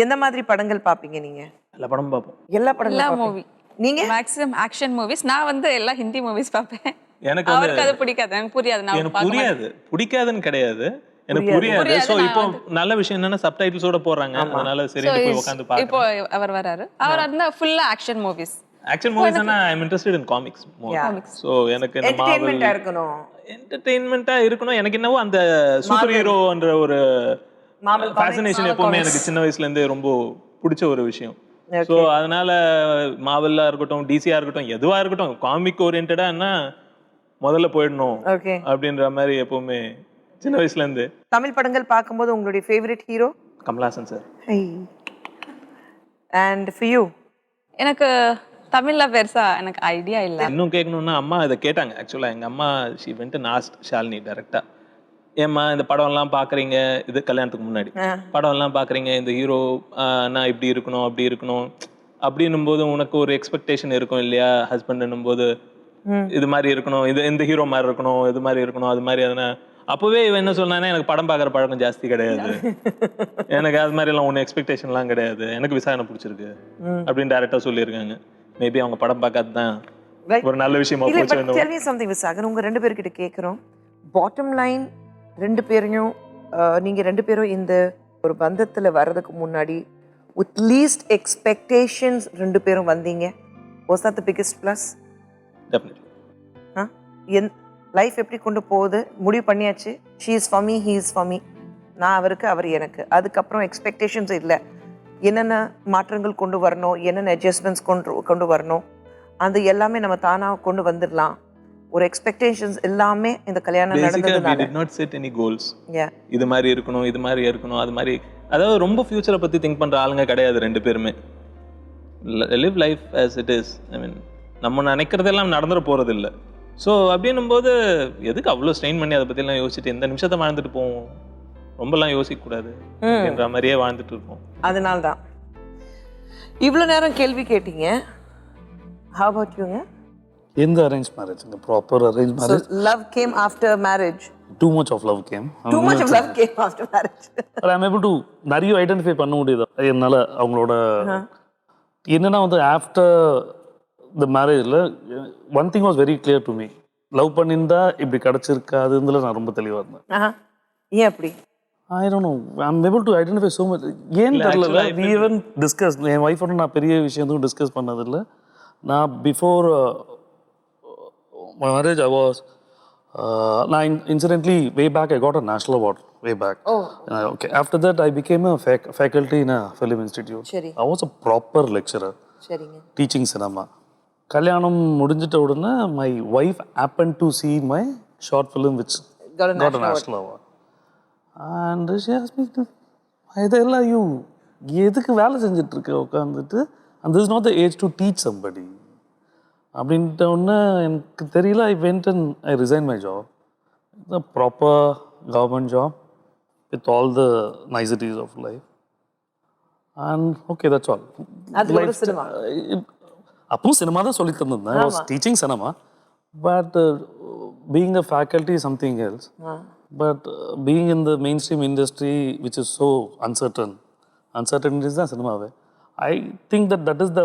எந்த மாதிரி படங்கள் பாப்பீங்க நீங்க? எல்லா படமும் பார்ப்போம். எல்லா படங்களும் எல்லா பார்ப்பீங்க. மூவி, நீங்க? Maximum action movies. நான் வந்து எல்லா ஹிந்தி மூவிஸ் பார்ப்பேன். எனக்கு அவருக்கு அது பிடிக்காது, எனக்கு புரியாது. நான் எனக்கு புரியாது, பிடிக்காதுன்னு கிடையாது, எனக்கு புரியாது. சோ இப்போ நல்ல விஷயம் என்னன்னா சப்டைட்டில்ஸோட போடுறாங்க, அதனால சரி போய் உட்கார்ந்து இப்போ பாக்குறேன். அவர் வராரு, அவர் வந்து ஃபுல்லா ஆக்ஷன் மூவிஸ். ஆக்ஷன் மூவிஸ்னா I am interested in comics more. So எனக்கு இந்த என்டர்டெயின்மெண்டா இருக்கணும், என்டர்டெயின்மெண்டா இருக்கணும். எனக்கு என்னவோ அந்த சூப்பர் ஹீரோன்ற ஒரு மார்வல் ஃபேசினேஷன் எப்பவுமே எனக்கு சின்ன வயசுல இருந்தே ரொம்ப பிடிச்ச ஒரு விஷயம். சோ அதனால மார்வலா இருக்கட்டும், டிசியா இருக்கட்டும், எதுவா இருக்கட்டும், காமிக் ஓரியன்டா முதல்ல போயிடணும் அப்படின்ற மாதிரி எப்பவுமே சின்ன வயசுல இருந்து. தமிழ் படங்கள் பார்க்கும்போது உங்களுடைய favourite hero? Kamal Haasan sir. And for you? எனக்கு தமிழ்ல பெருசா எனக்கு ஐடியா இல்ல. இன்னும் கேட்கணும்னா அம்மா இதை கேட்டாங்க. ஆக்சுவலா எங்க அம்மா she went and asked Shalini டைரக்டா, ஏம்மா இந்த படம் எல்லாம் பாக்குறீங்க, இது கல்யாணத்துக்கு முன்னாடி படம் எல்லாம் பாக்குறீங்க, இந்த ஹீரோ நான் இப்படி இருக்கணும் அப்படி இருக்கணும் அப்படின்னும் போது உனக்கு ஒரு எக்ஸ்பெக்டேஷன் இருக்கும் இல்லையா, ஹஸ்பண்ட்னும் போது இது மாதிரி இருக்கணும், இது இந்த ஹீரோ மாதிரி இருக்கணும், இது மாதிரி இருக்கணும், அது மாதிரி எதனா. அப்பவே இவன் என்ன சொன்னானே, எனக்கு படம் பார்க்குற பழக்கம் ஜாஸ்தி கிடையாது, எனக்கு அது மாதிரி எல்லாம் ஒன்றும் எக்ஸ்பெக்டேஷன்லாம் கிடையாது, எனக்கு விசாரணை பிடிச்சிருக்கு அப்படின்னு டைரக்டா சொல்லியிருக்காங்க. மேபி அவங்க படம் பார்க்காது தான் ஒரு நல்ல விஷயமா போச்சு. Tell me something விசாகன், உங்க ரெண்டு பேர்கிட்ட கேட்குறோம். பாட்டம் லைன், ரெண்டு பேரையும் நீங்க ரெண்டு பேரும் இந்த ஒரு பந்தத்துல வர்றதுக்கு முன்னாடி with least expectations ரெண்டு பேரும் வந்தீங்க. Was that the biggest plus? Definitely. Life எப்படி கொண்டு போகுது முடிவு பண்ணியாச்சு. she is for me, he is for me, நான் அவருக்கு அவர் எனக்கு. அதுக்கப்புறம் எக்ஸ்பெக்டேஷன்ஸ் இல்லை, என்னென்ன மாற்றங்கள் கொண்டு வரணும், என்னென்ன அட்ஜஸ்ட்மெண்ட்ஸ் கொண்டு வரணும், அது எல்லாமே நம்ம தானாக கொண்டு வந்துடலாம். ஒரு எக்ஸ்பெக்டேஷன்ஸ் எல்லாமே இந்த கல்யாணம் நடந்ததுனால. we did not set any goals. இது மாதிரி இருக்கணும், இது மாதிரி இருக்கணும், அது மாதிரி. அதாவது ரொம்ப ஃபியூச்சரை பத்தி திங்க் பண்ற ஆளுங்க கிடையாது ரெண்டு பேருமே. live life as it is. I mean, நம்ம நினைக்கிறதெல்லாம் நடந்துட போறது இல்லை. ஸோ அப்படின்னும் போது எதுக்கு அவ்வளோ ஸ்ட்ரெயின் பண்ணி அதை பற்றிலாம் யோசிச்சுட்டு இந்த நிமிஷத்தை வாழ்ந்துட்டு போவோம், ரொம்பலாம் யோசிக்கக்கூடாது அப்படின்ற மாதிரியே வாழ்ந்துட்டு இருப்போம். அதனால தான் இவ்வளோ நேரம் கேள்வி கேட்டீங்க. How about you? எந்த அரேஞ்ச் மேரேஜ்? இந்த proper arrange marriage. Love came after marriage. Too much of love came. Too much of love came after marriage. But I'm able to நிறைய ஐடென்டிஃபை பண்ண முடியுது என்னால். அவங்களோட என்னன்னா வந்து ஆஃப்டர் த மேரேஜில் one thing was very clear to me. Love பண்ணியிருந்தா இப்படி கிடச்சிருக்காதுல நான் ரொம்ப தெளிவாக இருந்தேன். ஏன் அப்படி? I don't know. I'm able to identify so much. ஏன் தெரியல. We even discussed. என் ஒய்ஃபோட நான் பெரிய விஷயம் எதுவும் டிஸ்கஸ் பண்ணதில்லை. நான் before my marriage I was நான் incidentally way back I got a national award way back. Okay. After that I became a faculty in a film institute. சரி. I was a proper lecturer. சரிங்க. Teaching cinema. கல்யாணம் முடிஞ்சிட்ட உடனே my wife happened to see my short film which got a national award. And she asked me, இதெல்லாம் you எதுக்கு வேலை செஞ்சுட்டு இருக்க உட்காந்துட்டு, and this is not the age to teach somebody. அப்படின்ட்ட உடனே எனக்கு தெரியல. I went and I resigned my job. The proper government job with all the niceties of life. And okay, that's all. அது ஒரு சினிமா. அப்பவும் cinema தான் சொல்லி தந்திருந்தேன். I was teaching cinema. But being a faculty is something else. But being in the mainstream industry, which is so uncertainty is the cinema way. I think that is the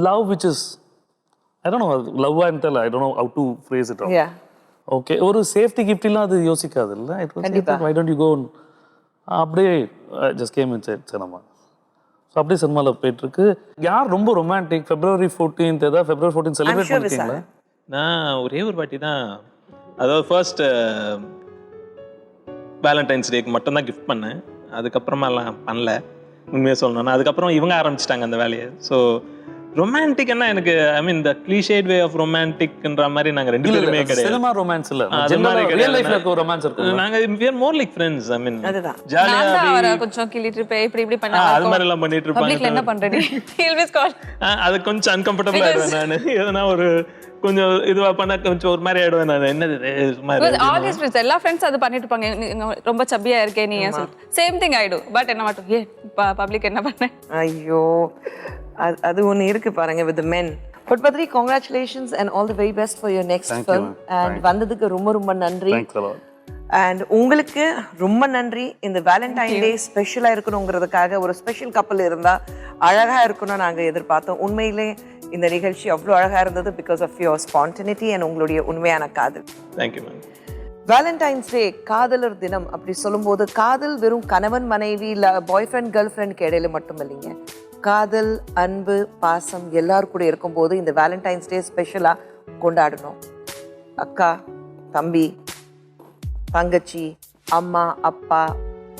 love which is, I don't know, love and tell, I don't know how to phrase it out. Yeah. Okay, ஒரு safety கிஃப்ட்லாம் அது யோசிக்காது இல்லை. It was why don't you go அப்படியே just came inside cinema. So அப்படியே சினிமாவில் போயிட்டுருக்கு. யார் ரொம்ப ரொமான்டிக்? February 14th ஏதாவது February 14th செலிப்ரேட் பண்ணிருக்கீங்களா? நான் ஒரே ஒரு வாட்டி தான், அதாவது ஃபர்ஸ்ட் வேலண்டைன்ஸ் டேக்கு மட்டும் தான் கிஃப்ட் பண்ணேன். அதுக்கப்புறமா எல்லாம் பண்ணல உண்மையாக சொல்லணும்னா. அதுக்கப்புறம் இவங்க ஆரம்பிச்சிட்டாங்க அந்த வேலையை. ஸோ ரொமான்டிக்னா எனக்கு ஐ மீன் த கிளீஷேட் வே ஆஃப் ரொமான்டிக்ன்ற மாதிரி நாங்க ரெண்டு பேருமே கிடையாது. சினிமா ரொமான்ஸ் இல்ல, ஜெனரலா ரியல் லைஃப்ல ஒரு ரொமான்ஸ் இருக்கும். நாங்க we are more like friends. I mean அதுதான் ஜாலியா அவரை கொஞ்சம் கிள்ளிட்டு இப்படி பண்ணா அது மாதிரி எல்லாம் பண்ணிட்டு இருப்பாங்க. பப்ளிக்ல என்ன பண்றடி ஹில்விஸ் கால் அது கொஞ்சம் அன்கம்ஃபர்டபிள் ஆயிடுவேன் நான். எதனா ஒரு கொஞ்சம் இதுவா பண்ணா கொஞ்சம் ஒரு மாதிரி ஆயிடுவேன் நான். என்னது மாதிரி ஆல் ஹிஸ் ஃப்ரெண்ட்ஸ் எல்லா ஃப்ரெண்ட்ஸ் அது பண்ணிட்டு இருப்பாங்க. நீங்க ரொம்ப சப்பியா இருக்கே நீ same thing I to. But என்ன மட்டும் ஏ பப்ளிக் என்ன பண்ண? ஐயோ அது ஒன்று இருக்கு பாருங்க with the men. But Badri, congratulations and all the very best for your next film. And வந்ததுக்கு ரொம்ப ரொம்ப நன்றி. Thanks a lot. And உங்களுக்கு ரொம்ப நன்றி. இந்த வேலண்டைன் டே ஸ்பெஷலா இருக்கணுங்கிறதுக்காக ஒரு ஸ்பெஷல் கப்பல் இருந்தா அழகா இருக்கணும்னு நாங்க எதிர்பார்த்தோம். உண்மையிலே இந்த நிகழ்ச்சி அவ்வளோ அழகா இருந்தது because of your spontaneity and உங்களுடைய உண்மையான காதல். Thank you ma'am. வேலண்டைன்ஸ் டே காதலர் தினம் அப்படி சொல்லும்போது காதல் வெறும் கணவன் மனைவி இல்லை பாய் ஃப்ரெண்ட் கேர்ள் ஃப்ரெண்டுக்கு இடையில மட்டும் இல்லைங்க. காதல், அன்பு, பாசம் எல்லாரும் கூட இருக்கும்போது இந்த வேலண்டைன்ஸ் டே ஸ்பெஷலாக கொண்டாடணும். அக்கா, தம்பி, தங்கச்சி, அம்மா, அப்பா,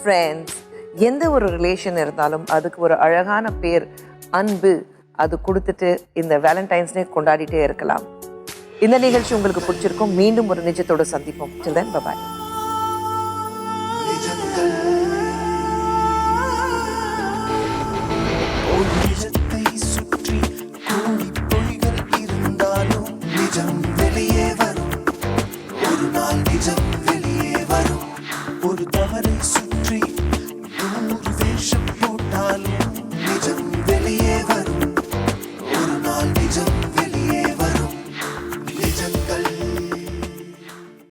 ஃப்ரெண்ட்ஸ், எந்த ஒரு ரிலேஷன் இருந்தாலும் அதுக்கு ஒரு அழகான பேர் அன்பு அது கொடுத்துட்டு இந்த வேலண்டைன்ஸ் டே கொண்டாடிட்டே இருக்கலாம். இந்த நிகழ்ச்சி உங்களுக்கு பிடிச்சிருக்கும். மீண்டும் ஒரு நிஜத்தோடு சந்திப்போம். Till then, bye-bye. நிஜத்தை சுற்றி கோடி பொய்கள் இருந்தாலும் நிஜம் வெளியே வரும் ஒரு நாள். நிஜம்